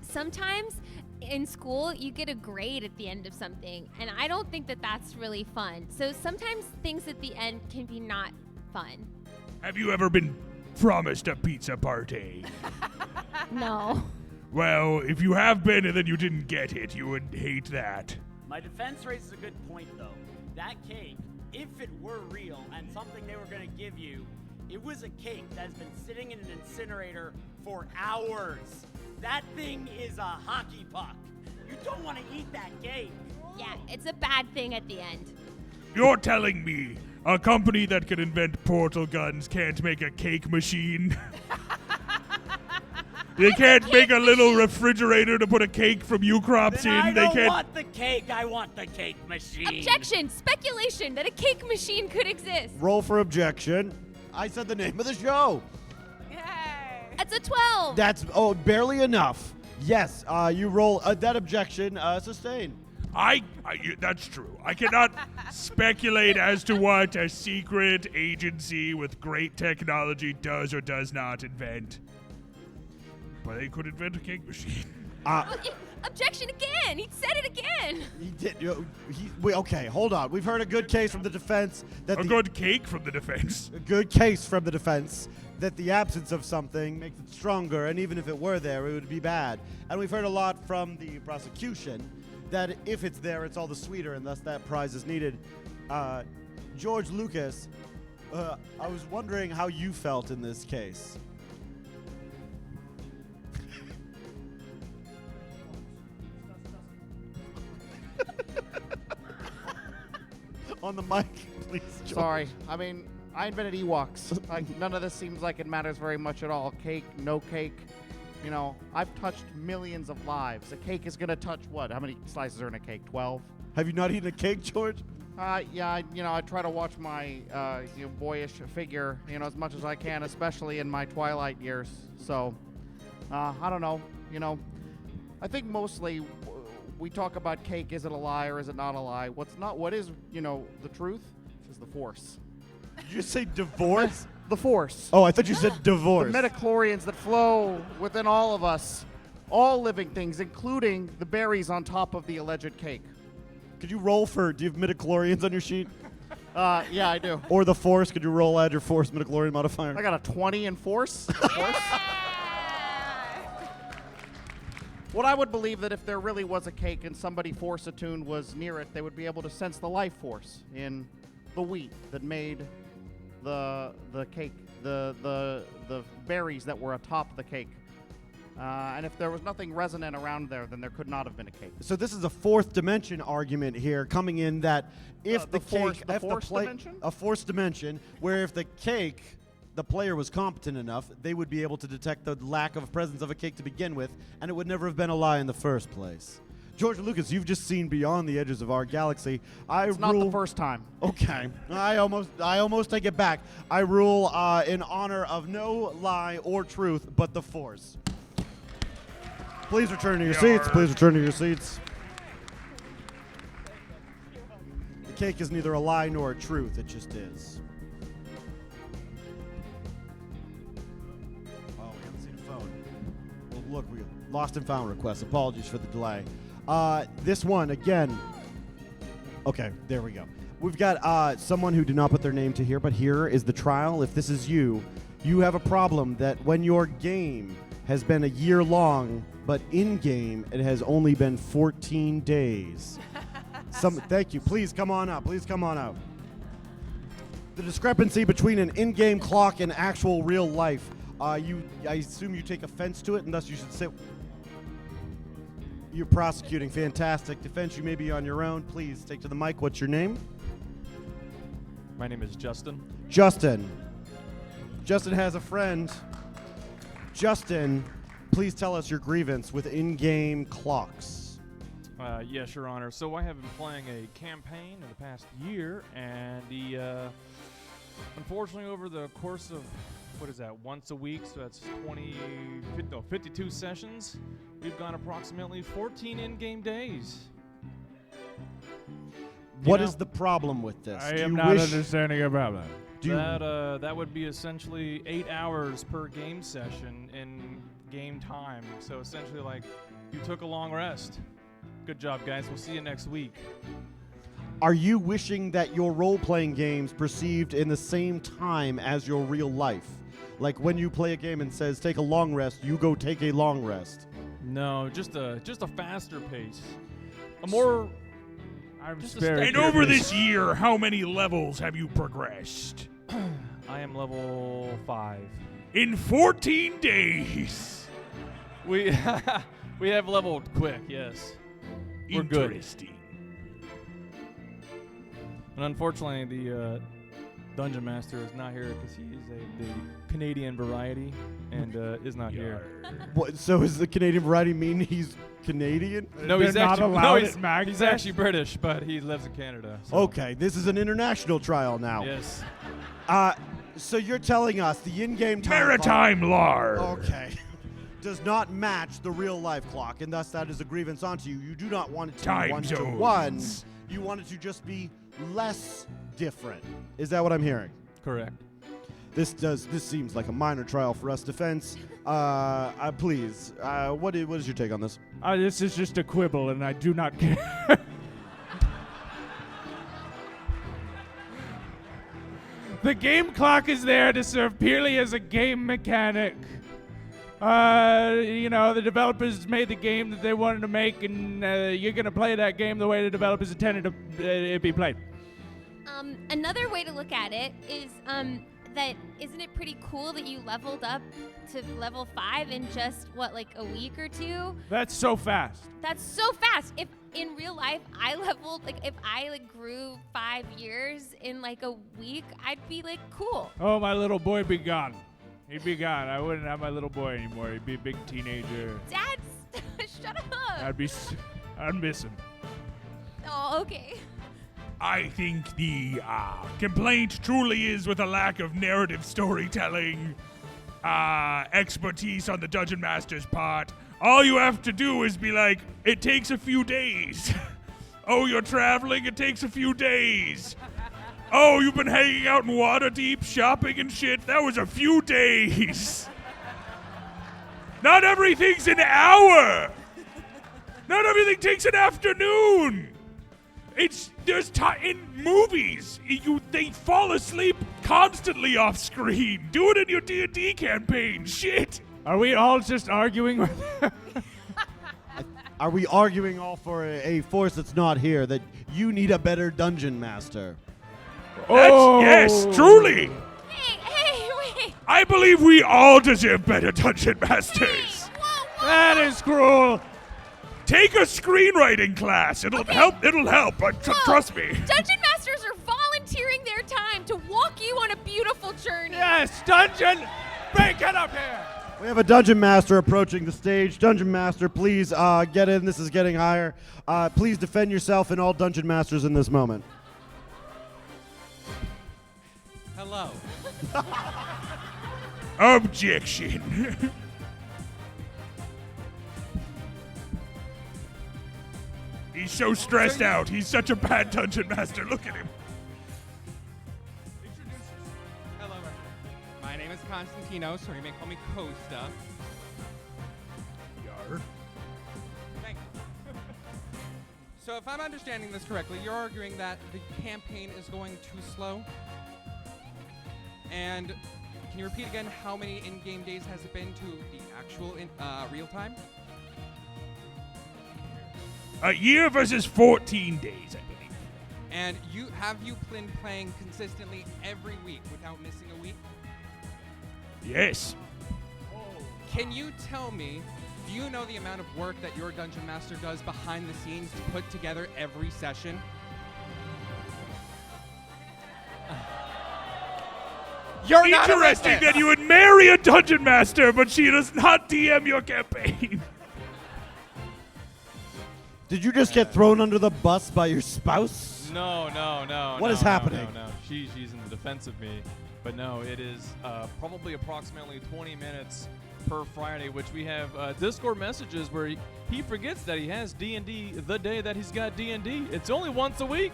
Sometimes in school you get a grade at the end of something, and I don't think that that's really fun. So sometimes things at the end can be not fun. Have you ever been promised a pizza party? No. Well, if you have been and then you didn't get it, you would hate that. My defense raises a good point, though. That cake, if it were real and something they were going to give you, it was a cake that's been sitting in an incinerator for hours. That thing is a hockey puck. You don't want to eat that cake. Yeah, it's a bad thing at the end. You're telling me a company that can invent portal guns can't make a cake machine? They can't make a little refrigerator to put a cake from Ukrops in. I They don't can't. want the cake. I want the cake machine. Objection! Speculation that a cake machine could exist. Roll for objection. I said the name of the show. That's a 12. That's barely enough. Yes, you roll that objection. Sustained. That's true. I cannot speculate as to what a secret agency with great technology does or does not invent. But they could invent a cake machine. Objection again! He said it again! He did. Okay, hold on. We've heard a good case from the defense that A good cake from the defense. A good case from the defense that the absence of something makes it stronger, and even if it were there, it would be bad. And we've heard a lot from the prosecution that if it's there, it's all the sweeter, and thus that prize is needed. George Lucas, I was wondering how you felt in this case. On the mic, please, George. Sorry. I mean, I invented Ewoks. None of this seems like it matters very much at all. Cake, no cake. You know, I've touched millions of lives. A cake is going to touch what? How many slices are in a cake? 12? Have you not eaten a cake, George? Yeah, I try to watch my boyish figure, as much as I can, especially in my twilight years. So, I don't know. I think mostly we talk about cake. Is it a lie or is it not a lie? What is, the truth is the Force. Did you say divorce? The Force. Oh, I thought you said divorce. The midichlorians that flow within all of us, all living things, including the berries on top of the alleged cake. Could you roll do you have midichlorians on your sheet? Yeah, I do. Or the Force, could you roll add your Force midichlorian modifier? I got a 20 in Force. What I would believe that if there really was a cake and somebody Force attuned was near it, they would be able to sense the life force in the wheat that made the cake, the berries that were atop the cake. And if there was nothing resonant around there, then there could not have been a cake. So this is a fourth dimension argument here coming in that if the cake, a fourth dimension, where if the cake, the player was competent enough, they would be able to detect the lack of presence of a cake to begin with, and it would never have been a lie in the first place. George Lucas, you've just seen beyond the edges of our galaxy. It's not the first time. Okay, I almost take it back. I rule in honor of no lie or truth, but the Force. Please return to your seats. Please return to your seats. The cake is neither a lie nor a truth. It just is. Oh, we haven't seen a phone. Well, look, we lost and found requests. Apologies for the delay. This one, again. Okay, there we go. We've got someone who did not put their name to here, but here is the trial. If this is you, you have a problem that when your game has been a year long, but in-game it has only been 14 days. Thank you. Please come on up. Please come on up. The discrepancy between an in-game clock and actual real life. I assume you take offense to it, and thus you should sit. You're prosecuting. Fantastic. Defense, you may be on your own. Please take to the mic. What's your name? My name is Justin. Justin. Justin has a friend. Justin, please tell us your grievance with in-game clocks. Yes, Your Honor. So I have been playing a campaign in the past year, and unfortunately over the course of, once a week, so that's 52 sessions, we've gone approximately 14 in-game days. What is the problem with this? I am not understanding your problem. That would be essentially 8 hours per game session in game time. So essentially, like, you took a long rest. Good job, guys. We'll see you next week. Are you wishing that your role-playing games perceived in the same time as your real life? Like when you play a game and says take a long rest, you go take a long rest. No, just a faster pace. A more. And over this year, how many levels have you progressed? I am level 5. In 14 days. We have leveled quick, yes. We're good. Interesting. And unfortunately, the Dungeon Master is not here because he is the Canadian variety and is not here. What, so does the Canadian variety mean he's Canadian? No, he's actually British, but he lives in Canada. So. Okay, this is an international trial now. Yes. So you're telling us the in-game time Maritime clock, law. Okay. Does not match the real-life clock, and thus that is a grievance onto you. You do not want it to Time be 1 to zones. 1. You want it to just be less different. Is that what I'm hearing? Correct. This seems like a minor trial for us, defense. Please, what is your take on this? This is just a quibble, and I do not care. The game clock is there to serve purely as a game mechanic. The developers made the game that they wanted to make, and you're going to play that game the way the developers intended it be played. Another way to look at it is that isn't it pretty cool that you leveled up to level 5 in just a week or two? That's so fast. That's so fast. If in real life I leveled, if I grew 5 years in a week, I'd be cool. Oh, my little boy be gone. He'd be gone. I wouldn't have my little boy anymore. He'd be a big teenager. Dad, shut up. I'd miss him. Oh, okay. I think the complaint truly is with a lack of narrative storytelling expertise on the Dungeon Master's part. All you have to do is be like, it takes a few days. Oh, you're traveling? It takes a few days. Oh, you've been hanging out in Waterdeep, shopping and shit? That was a few days. Not everything's an hour. Not everything takes an afternoon. There's in movies, they fall asleep constantly off screen. Do it in your D&D campaign. Shit. Are we all just arguing with Are we arguing all for a force that's not here, that you need a better dungeon master? Yes, truly. Hey, wait. I believe we all deserve better dungeon masters. That is cruel. Take a screenwriting class. It'll help. It'll help. Trust me. Dungeon masters are volunteering their time to walk you on a beautiful journey. Yes, dungeon. Break it up here. We have a dungeon master approaching the stage. Dungeon master, please get in. This is getting higher. Please defend yourself and all dungeon masters in this moment. Hello. Objection. He's so stressed out. He's such a bad dungeon master. Look at him. Hello. My name is Constantinos, or you may call me Costa. Yar. Thank you. So if I'm understanding this correctly, you're arguing that the campaign is going too slow? And can you repeat again how many in-game days has it been to the actual real time? A year versus 14 days, I believe. And have you been playing consistently every week without missing a week? Yes. Can you tell me, do you know the amount of work that your Dungeon Master does behind the scenes to put together every session? You're not a Interesting witness. that you would marry a dungeon master, but she does not DM your campaign. Did you just get thrown under the bus by your spouse? No. What is happening? No. She's in the defense of me. But no, it is probably approximately 20 minutes per Friday, which we have Discord messages where he forgets that he has D&D the day that he's got D&D. It's only once a week.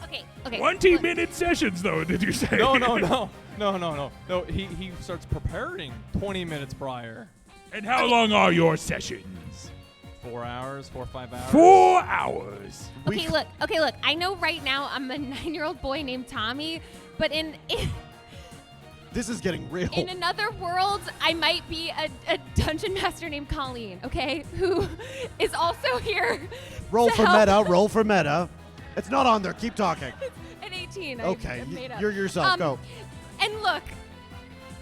Okay. 20-minute sessions, though, did you say? No. No, he starts preparing 20 minutes prior. And how long are your sessions? 4 hours, 4 or 5 hours. 4 hours. Okay, look. I know right now I'm a 9-year-old boy named Tommy, but in This is getting real. in another world, I might be a dungeon master named Colleen, okay? Who is also here. Roll to for help. meta. Roll for meta. It's not on there. Keep talking. An 18. Okay, I made up. you're yourself. Go. And look,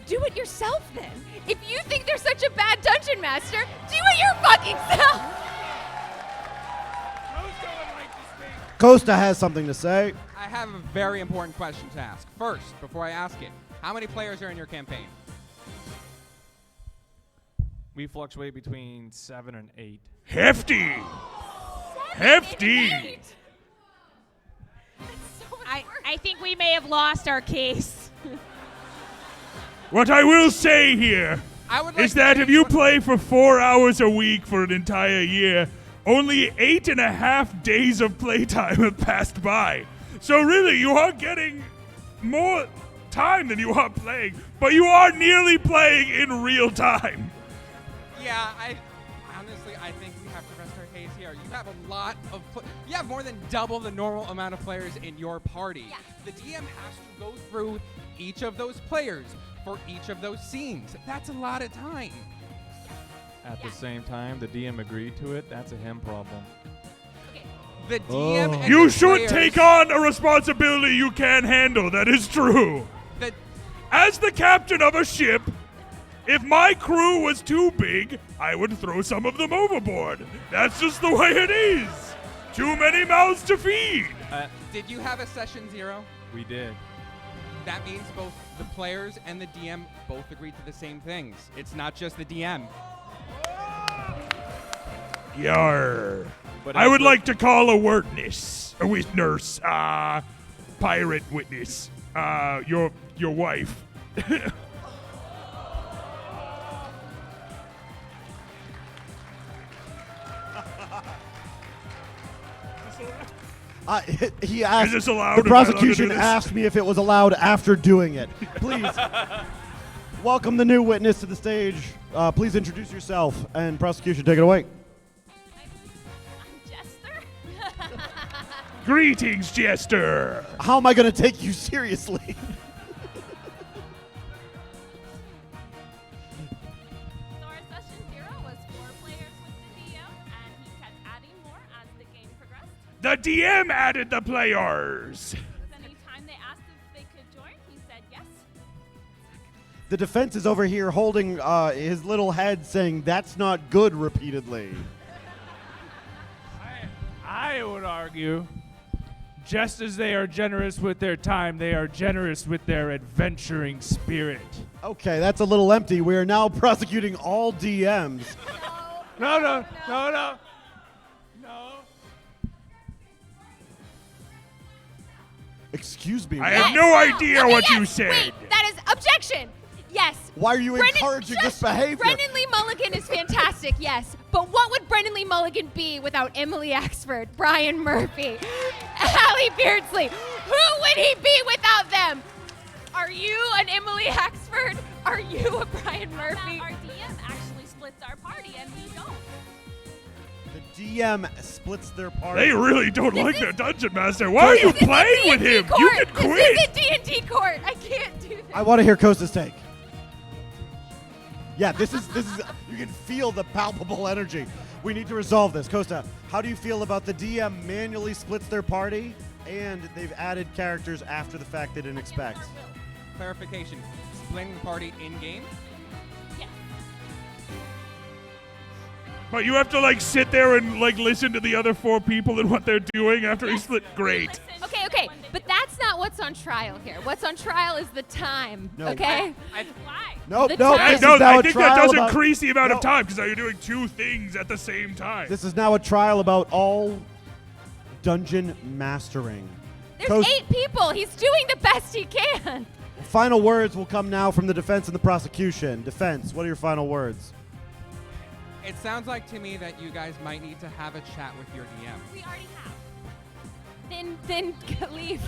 do it yourself then. If you think there's such a bad dungeon master, do it your fucking self. Costa has something to say. I have a very important question to ask. First, before I ask it, how many players are in your campaign? We fluctuate between 7 and 8. Hefty. Hefty. I think we may have lost our case. What I will say here is that if you play for 4 hours a week for an entire year, only 8.5 days of playtime have passed by. So really, you are getting more time than you are playing, but you are nearly playing in real time. Yeah, I think we have to rest our case here. You have a lot of you have more than double the normal amount of players in your party. Yeah. The DM has to go through each of those players for each of those scenes. That's a lot of time. At the same time, the DM agreed to it. That's a him problem. The DM and You the should players- take on a responsibility you can't handle. That is true. As the captain of a ship, if my crew was too big, I would throw some of them overboard. That's just the way it is. Too many mouths to feed. Did you have a session 0? We did. That means both the players and the DM both agreed to the same things. It's not just the DM. Yar. But I as would the- like to call a witness, pirate witness, your wife. He asked. Is this allowed? The Am I allowed to do prosecution this? asked me if it was allowed after doing it. Please welcome the new witness to the stage. Please introduce yourself, and prosecution, take it away. Greetings, Jester. How am I going to take you seriously? So our session 0 was 4 players with the DM, and he kept adding more as the game progressed. The DM added the players. Anytime they asked if they could join, he said yes. The defense is over here holding his little head saying, "That's not good," repeatedly. I would argue, just as they are generous with their time, they are generous with their adventuring spirit. Okay, that's a little empty. We are now prosecuting all DMs. No. Excuse me. I have no idea Okay, what yes, you said. Wait, that is objection. Yes. Why are you encouraging this behavior? Brendan Lee Mulligan is fantastic, yes. But what would Brendan Lee Mulligan be without Emily Axford, Brian Murphy, Allie Beardsley? Who would he be without them? Are you an Emily Axford? Are you a Brian Murphy? Our DM actually splits our party and we don't. The DM splits their party. They really don't like their dungeon master. Why are you playing with him? You can quit. This is a D&D court. I can't do this. I want to hear Costa's take. Yeah, this is you can feel the palpable energy. We need to resolve this. Costa, how do you feel about the DM manually splits their party and they've added characters after the fact they didn't expect? Clarification: splitting the party in game. But you have to like sit there and like listen to the other 4 people and what they're doing after he split. Great. Okay, but that's not not what's on trial here. What's on trial is the time. No. Okay. Why? Nope, The nope. time. This No, is now I a think trial that does about- increase the amount No. of time because now you're doing two things at the same time. This is now a trial about all dungeon mastering. There's 8 people. He's doing the best he can. Final words will come now from the defense and the prosecution. Defense, what are your final words? It sounds like to me that you guys might need to have a chat with your DM. We already have. Then leave.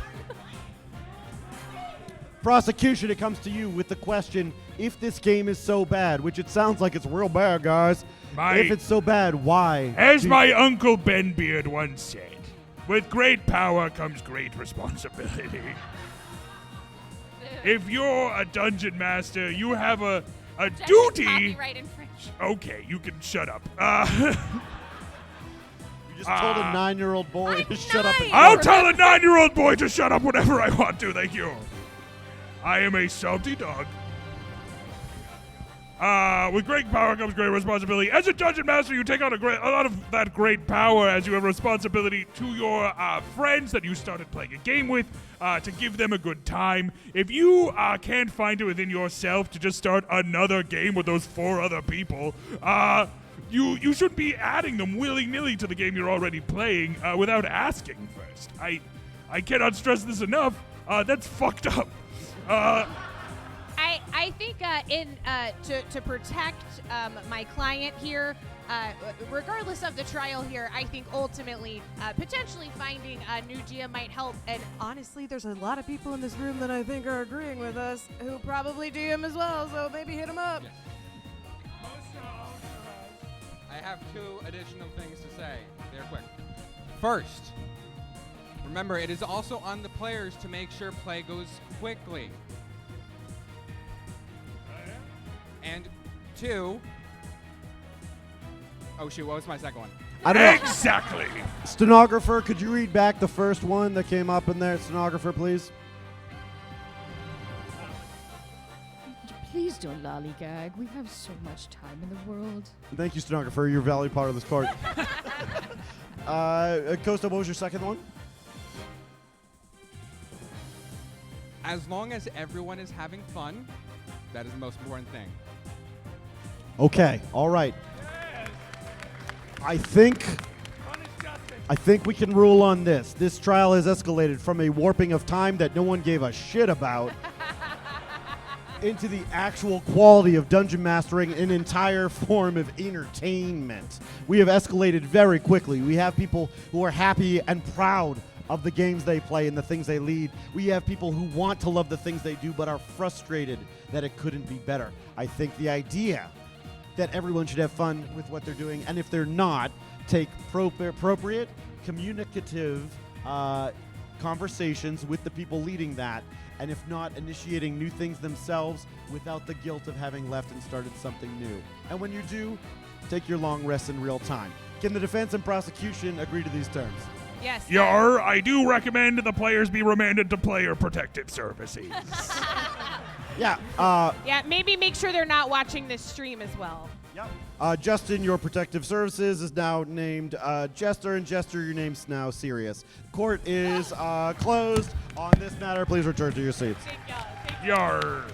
Prosecution, it comes to you with the question, if this game is so bad, which it sounds like it's real bad, guys. If it's so bad, why? As do- my uncle Ben Beard once said, with great power comes great responsibility. If you're a dungeon master, you have a duty. Copyright infringement. Okay, you can shut up. You just told a 9-year-old boy to shut up. And I'll tell a 9-year-old boy to shut up whenever I want to, thank you. I am a salty dog. With great power comes great responsibility. As a dungeon master, you take on a lot of that great power as you have responsibility to your friends that you started playing a game with, to give them a good time. If you can't find it within yourself to just start another game with those 4 other people, you shouldn't be adding them willy-nilly to the game you're already playing without asking first. I cannot stress this enough. That's fucked up. I think to protect my client here, regardless of the trial here, I think ultimately potentially finding a new GM might help. And honestly, there's a lot of people in this room that I think are agreeing with us who probably DM as well. So maybe hit them up. I have 2 additional things to say. They're quick. First, remember, it is also on the players to make sure play goes quickly. And 2, oh shoot, what was my second one? I don't know. Exactly. Stenographer, could you read back the first one that came up in there? Stenographer, please. Please don't lollygag. We have so much time in the world. Thank you, stenographer. You're a valued part of this court. Costa, what was your second one? As long as everyone is having fun, that is the most important thing. Okay, all right. I think we can rule on this. This trial has escalated from a warping of time that no one gave a shit about into the actual quality of dungeon mastering, an entire form of entertainment. We have escalated very quickly. We have people who are happy and proud of the games they play and the things they lead. We have people who want to love the things they do but are frustrated that it couldn't be better. I think the idea that everyone should have fun with what they're doing, and if they're not, take appropriate, communicative conversations with the people leading that, and if not, initiating new things themselves without the guilt of having left and started something new. And when you do, take your long rest in real time. Can the defense and prosecution agree to these terms? Yes. Yar, I do recommend the players be remanded to player protective services. Yeah. Yeah, maybe make sure they're not watching this stream as well. Justin, your protective services is now named Jester, and Jester, your name's now Sirius. Court is closed on this matter. Please return to your seats. Yar.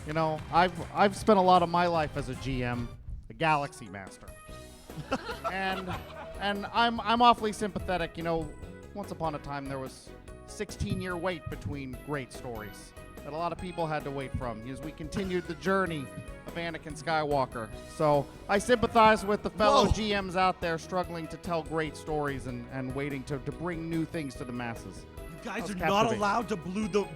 You know, I've spent a lot of my life as a GM, a Galaxy Master, and I'm awfully sympathetic. You know, once upon a time there was 16-year wait between great stories that a lot of people had to wait from as we continued the journey of Anakin Skywalker. So I sympathize with the fellow GMs out there struggling to tell great stories and waiting to bring new things to the masses. You guys are That was not captivating. allowed to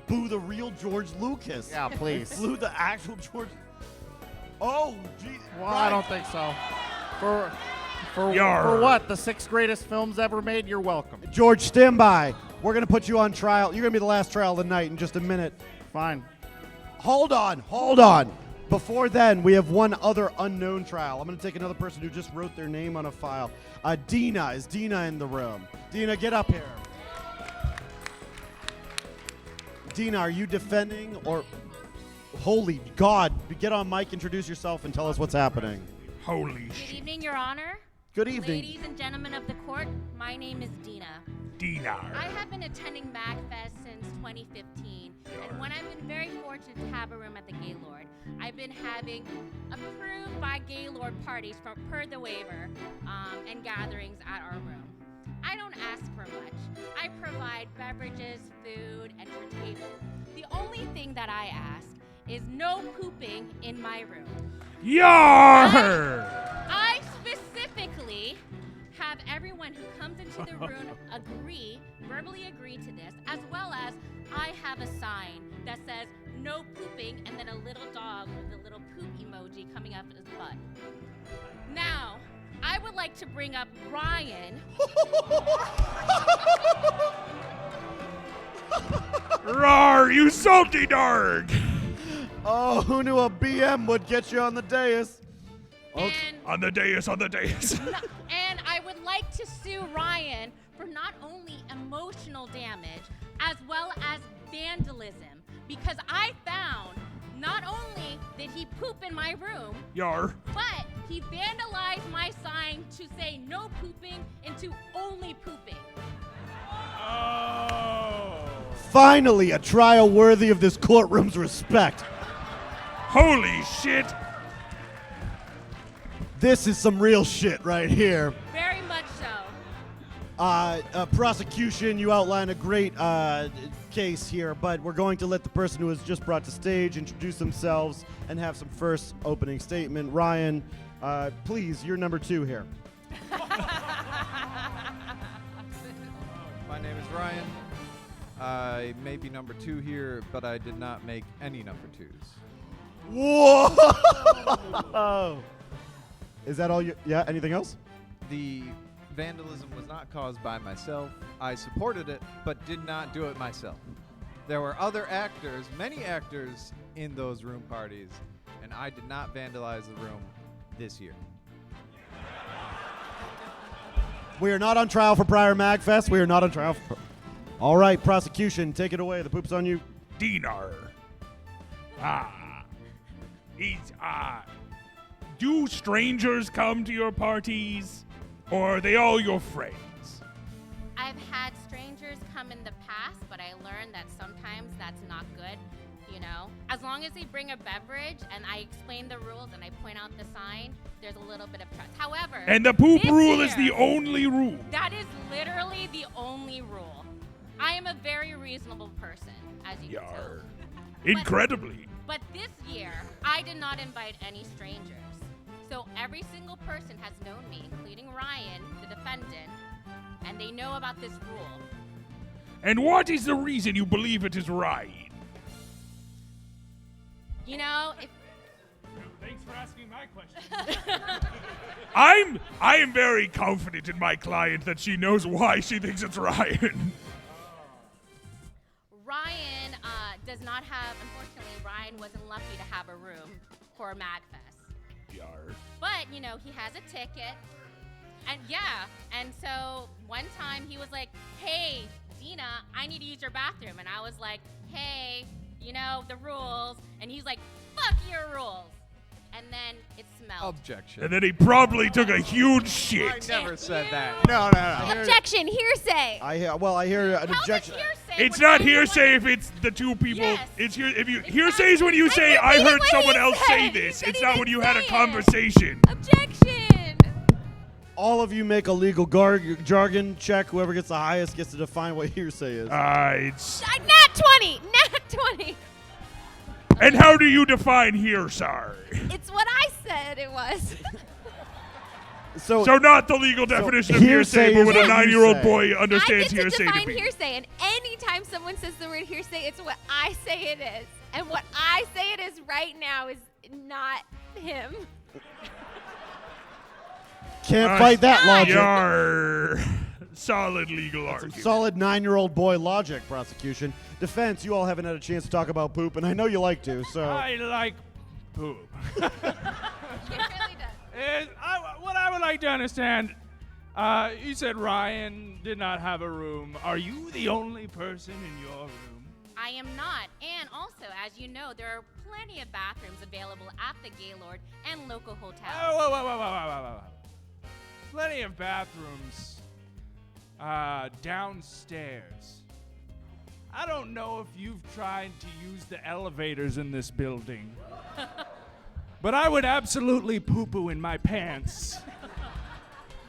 boo the real George Lucas. Yeah, please. Boo the actual George. Oh, gee. Well, I don't think so. For Yarr. what? The 6 greatest films ever made? You're welcome. George, stand by. We're going to put you on trial. You're going to be the last trial of the night in just a minute. Fine. Hold on. Before then, we have one other unknown trial. I'm going to take another person who just wrote their name on a file. Dina. Is Dina in the room? Dina, get up here. Dina, are you defending or... Holy God. Get on mic, introduce yourself, and tell us what's happening. Holy Good evening, Your Honor. Good evening. Ladies and gentlemen of the court, my name is Dina. Dinar. I have been attending MAGFest since 2015, and when I've been very fortunate to have a room at the Gaylord, I've been having approved by Gaylord parties per the waiver and gatherings at our room. I don't ask for much. I provide beverages, food, entertainment. The only thing that I ask is no pooping in my room. Yar! I specifically have everyone who comes into the room verbally agree to this, as well as I have a sign that says no pooping and then a little dog with a little poop emoji coming up his butt. Now, I would like to bring up Ryan. Rawr, you salty dog! Oh, who knew a BM would get you on the dais? Okay. On the dais. And I would like to sue Ryan for not only emotional damage as well as vandalism, because I found not only did he poop in my room, Yar. but he vandalized my sign to say no pooping into only pooping. Oh. Finally, a trial worthy of this courtroom's respect. Holy shit. This is some real shit right here. Very much so. Prosecution, you outline a great case here, but we're going to let the person who was just brought to stage introduce themselves and have some first opening statement. Ryan, please, you're number 2 here. My name is Ryan. I may be number 2 here, but I did not make any number 2s. Whoa! Is that all you? Yeah, anything else? The vandalism was not caused by myself. I supported it, but did not do it myself. There were other actors, many actors, in those room parties, and I did not vandalize the room this year. We are not on trial for prior MAGFest. We are not on trial for... All right, prosecution, take it away. The poop's on you. Dinar. Do strangers come to your parties, or are they all your friends? I've had strangers come in the past, but I learned that sometimes that's not good, you know? As long as they bring a beverage and I explain the rules and I point out the sign, there's a little bit of trust. However, And the poop this rule year, is the only rule. That is literally the only rule. I am a very reasonable person, as you can tell. Incredibly. But this year, I did not invite any strangers. So every single person has known me, including Ryan, the defendant, and they know about this rule. And what is the reason you believe it is right? You know, if... Thanks for asking my question. I am very confident in my client that she knows why she thinks it's Ryan. Ryan does not have, unfortunately, Ryan wasn't lucky to have a room for MAGFest. Yar. But, you know, he has a ticket. And and so one time he was like, hey, Dina, I need to use your bathroom. And I was like, hey, you know, the rules. And he's like, fuck your rules. And then it smelled. Objection. And then he probably took a huge shit. I never said that. No. Objection, hearsay. I hear an objection. It's not hearsay if it's the two people. Yes. It's hearsay is when you say I heard someone else say this. It's not when you had a conversation. Objection. All of you make a legal jargon check. Whoever gets the highest gets to define what hearsay is. It's Nat 20. Nat 20. And how do you define hearsay? It's what I said it was. So not the legal definition of hearsay, but what a 9-year-old boy understands I get hearsay to define to be. hearsay, and anytime someone says the word hearsay, it's what I say it is. And what I say it is right now is not him. Can't fight that logic. Yar. Solid legal argument. Solid 9-year-old boy logic, prosecution. Defense, you all haven't had a chance to talk about poop, and I know you like to, so... I like poop. What I would like to understand, you said Ryan did not have a room. Are you the only person in your room? I am not. And also, as you know, there are plenty of bathrooms available at the Gaylord and local hotels. Whoa. Plenty of bathrooms. Downstairs. I don't know if you've tried to use the elevators in this building, but I would absolutely poo-poo in my pants,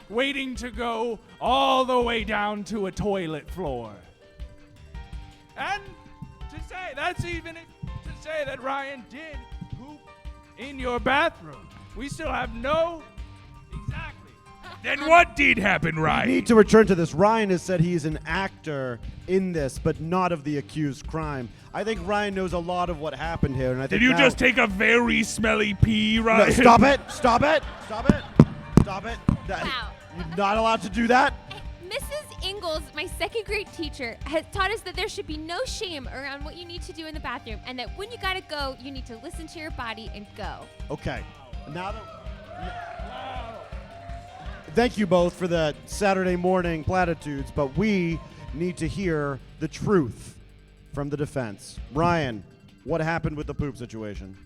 waiting to go all the way down to a toilet floor. And to say, that's even it, to say that Ryan did poop in your bathroom. We still have no... Exactly. Then what did happen, We Ryan? need to return to this. Ryan has said he's an actor in this, but not of the accused crime. I think Ryan knows a lot of what happened here, and I think Did you now- just take a very smelly pee, No, Ryan? stop it! Stop it! Stop it! Stop it! Wow. You're not allowed to do that. Mrs. Ingalls, my second grade teacher, has taught us that there should be no shame around what you need to do in the bathroom, and that when you gotta go, you need to listen to your body and go. Okay. Now that. Thank you both for the Saturday morning platitudes, but we need to hear the truth from the defense. Ryan, what happened with the poop situation?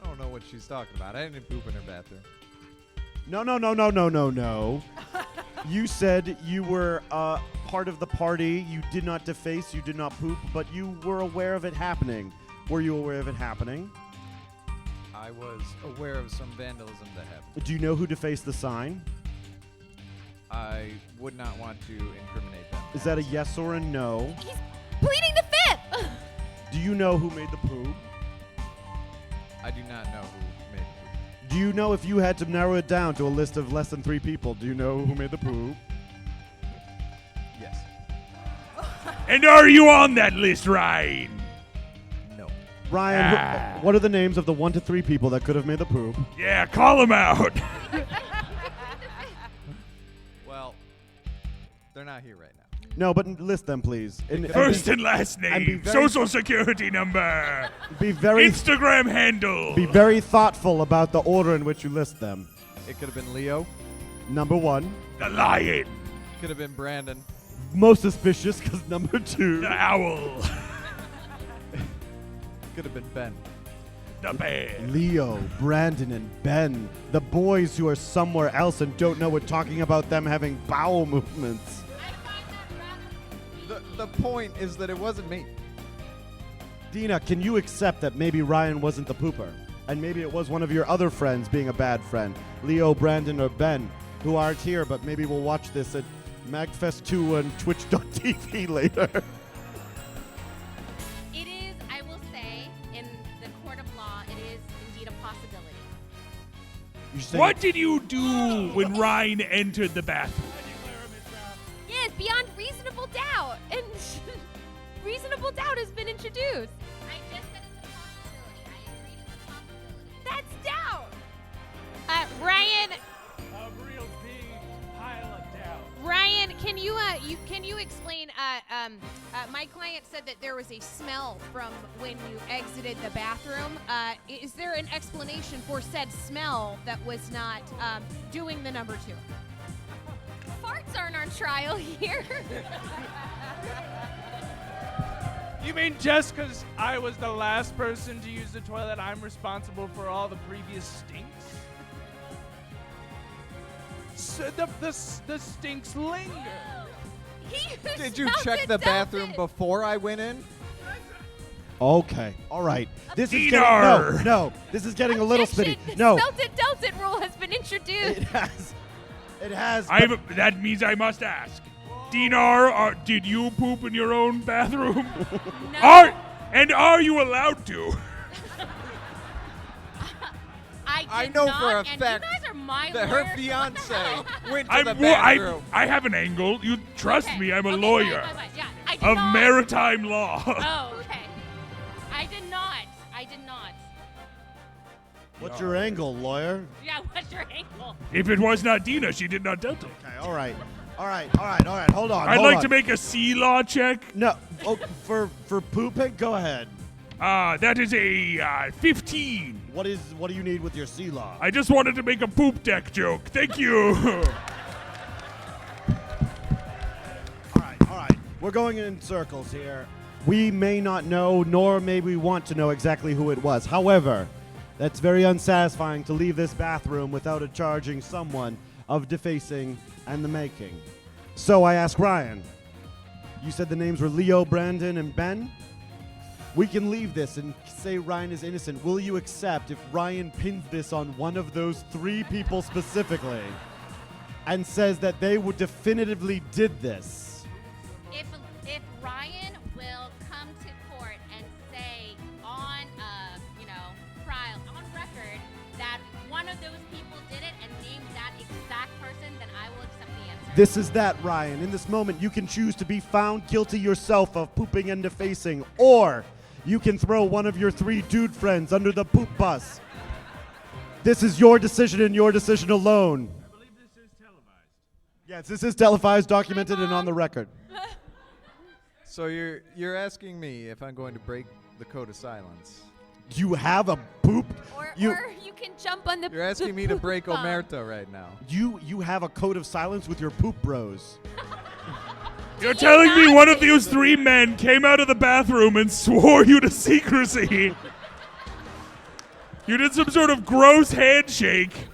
I don't know what she's talking about. I didn't poop in her bathroom. No. You said you were part of the party. You did not deface. You did not poop, but you were aware of it happening. Were you aware of it happening? I was aware of some vandalism that happened. Do you know who defaced the sign? I would not want to incriminate them. Is that a yes or a no? He's pleading the fifth! Do you know who made the poop? I do not know who made the poop. Do you know if you had to narrow it down to a list of less than 3 people, do you know who made the poop? Yes. And are you on that list, Ryan? No. Ryan, what are the names of the 1 to 3 people that could have made the poop? Yeah, call him out. Well, they're not here right now. No, but list them, please. First and last and be name, very- social security number, Be very Instagram handle. Be very thoughtful about the order in which you list them. It could have been Leo. Number 1. The lion. Could have been Brandon. Most suspicious because number 2. The owl. Could have been Ben. The bear. Leo, Brandon, and Ben. The boys who are somewhere else and don't know we're talking about them having bowel movements. The point is that it wasn't me. Dina, can you accept that maybe Ryan wasn't the pooper? And maybe it was one of your other friends being a bad friend? Leo, Brandon, or Ben, who aren't here, but maybe we'll watch this at MAGFest 2 on Twitch.tv later. It is, I will say, in the court of law, it is indeed a possibility. What did you do when Ryan entered the bathroom? Yes, beyond reasonable doubt. And reasonable doubt has been introduced. I just said it's a possibility. I agreed it's a possibility. That's doubt. Ryan, A real big pile of doubt. Ryan, can you explain? My client said that there was a smell from when you exited the bathroom. Is there an explanation for said smell that was not doing the number 2? farts aren't on trial here. You mean just because I was the last person to use the toilet, I'm responsible for all the previous stinks? So the stinks linger. Did you check the bathroom before I went in? Okay, all right. This is getting, Dinar! no. This is getting a little spitty. The No, Smelt it, dealt it rule has been introduced. it has. That means I must ask. Dinar, did you poop in your own bathroom? No. Are you allowed to? I did know not, for a and fact you guys are my that her lawyers, so what the fiance hell? went to the bathroom. I have an angle. You trust Okay, me, I'm a okay, lawyer fine. Yeah, I did of not. maritime law. Oh, okay. I did not. What's your angle, lawyer? Yeah, what's your angle? If it was not Dina, she did not doubt it. Okay, all right. Hold on. I'd like to make a sea law check. No, for pooping, go ahead. That is a 15. What do you need with your sea law? I just wanted to make a poop deck joke. Thank you. All right. We're going in circles here. We may not know, nor may we want to know exactly who it was. However, that's very unsatisfying to leave this bathroom without charging someone of defacing and the making. So I ask Ryan, you said the names were Leo, Brandon, and Ben? We can leave this and say Ryan is innocent. Will you accept if Ryan pins this on one of those 3 people specifically and says that they would definitively did this? If Ryan will come to court and say on trial, on record, that one of those people did it and name that exact person, then I will accept the answer. This is that, Ryan. In this moment, you can choose to be found guilty yourself of pooping and defacing, or you can throw one of your 3 dude friends under the poop bus. This is your decision and your decision alone. I believe this is televised. Yes, this is televised, documented, and on the record. So you're asking me if I'm going to break the code of silence. You have a poop. Or you can jump on the. You're asking me to break poop bomb. omerta right now. You have a code of silence with your poop bros. You're telling me one of those 3 men came out of the bathroom and swore you to secrecy? You did some sort of gross handshake.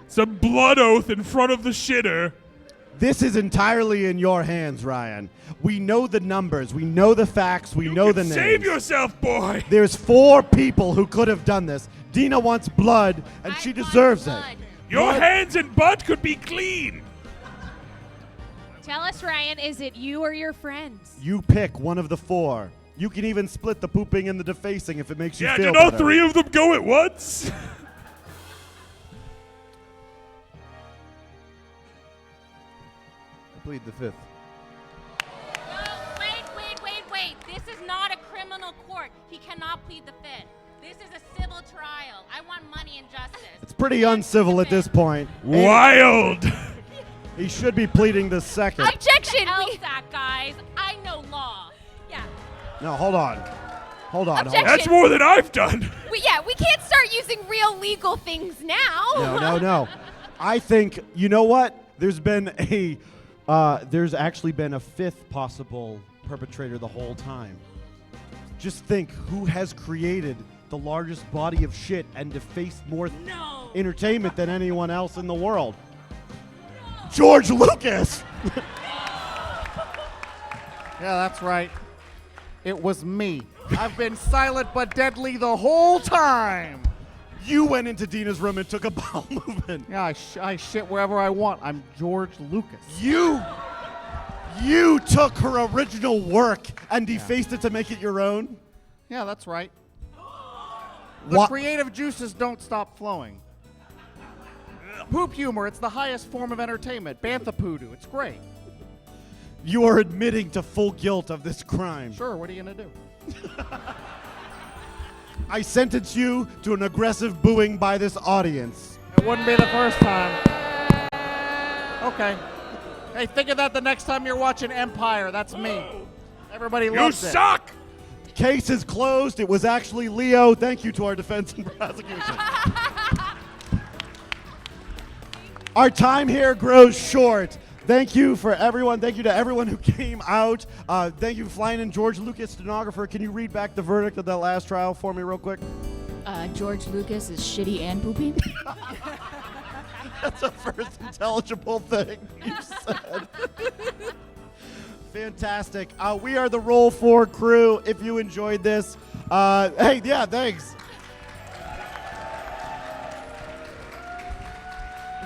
Some blood oath in front of the shitter. This is entirely in your hands, Ryan. We know the numbers. We know the facts. We know the names. Save yourself, boy. There's 4 people who could have done this. Dina wants blood, and she deserves it. Your hands and butt could be clean. Tell us, Ryan, is it you or your friends? You pick one of the 4. You can even split the pooping and the defacing if it makes you feel did all better. 3 of them go at once? I plead the 5th. Wait. This is not a criminal court. He cannot plead the 5th. This is a civil trial. I want money and justice. It's pretty uncivil at this point. Wild. He should be pleading the 2nd. Objection! LSAC, guys. I know law. Yeah. No, hold on. Hold on. Objection. That's more than I've done. We can't start using real legal things now. No. I think, you know what? There's actually been a 5th possible perpetrator the whole time. Just think who has created the largest body of shit and defaced more entertainment than anyone else in the world. George Lucas! Yeah, that's right. It was me. I've been silent but deadly the whole time. You went into Dina's room and took a bowel movement. Yeah, I shit wherever I want. I'm George Lucas. You took her original work and defaced it to make it your own? Yeah, that's right. The creative juices don't stop flowing. Poop humor, it's the highest form of entertainment. Bantha poodoo, it's great. You are admitting to full guilt of this crime. Sure, what are you going to do? I sentence you to an aggressive booing by this audience. It wouldn't be the first time. Okay. Hey, think of that the next time you're watching Empire. That's me. Everybody loves it. You suck! Case is closed. It was actually Leo. Thank you to our defense and prosecution. Our time here grows short. Thank you for everyone. Thank you to everyone who came out. Thank you for flying in. George Lucas, stenographer. Can you read back the verdict of that last trial for me real quick? George Lucas is shitty and poopy. That's the first intelligible thing you said. Fantastic. We are the Roll 4 crew. If you enjoyed this, hey, yeah, thanks.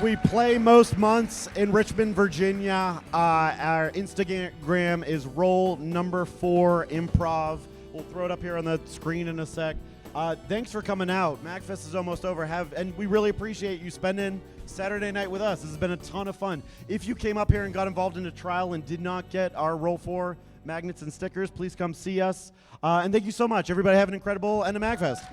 We play most months in Richmond, Virginia. Our Instagram is Roll number 4 Improv. We'll throw it up here on the screen in a sec. Thanks for coming out. MAGFest is almost over. And we really appreciate you spending Saturday night with us. This has been a ton of fun. If you came up here and got involved in a trial and did not get our Roll 4 magnets and stickers, please come see us. And thank you so much. Everybody have an incredible end of MAGFest.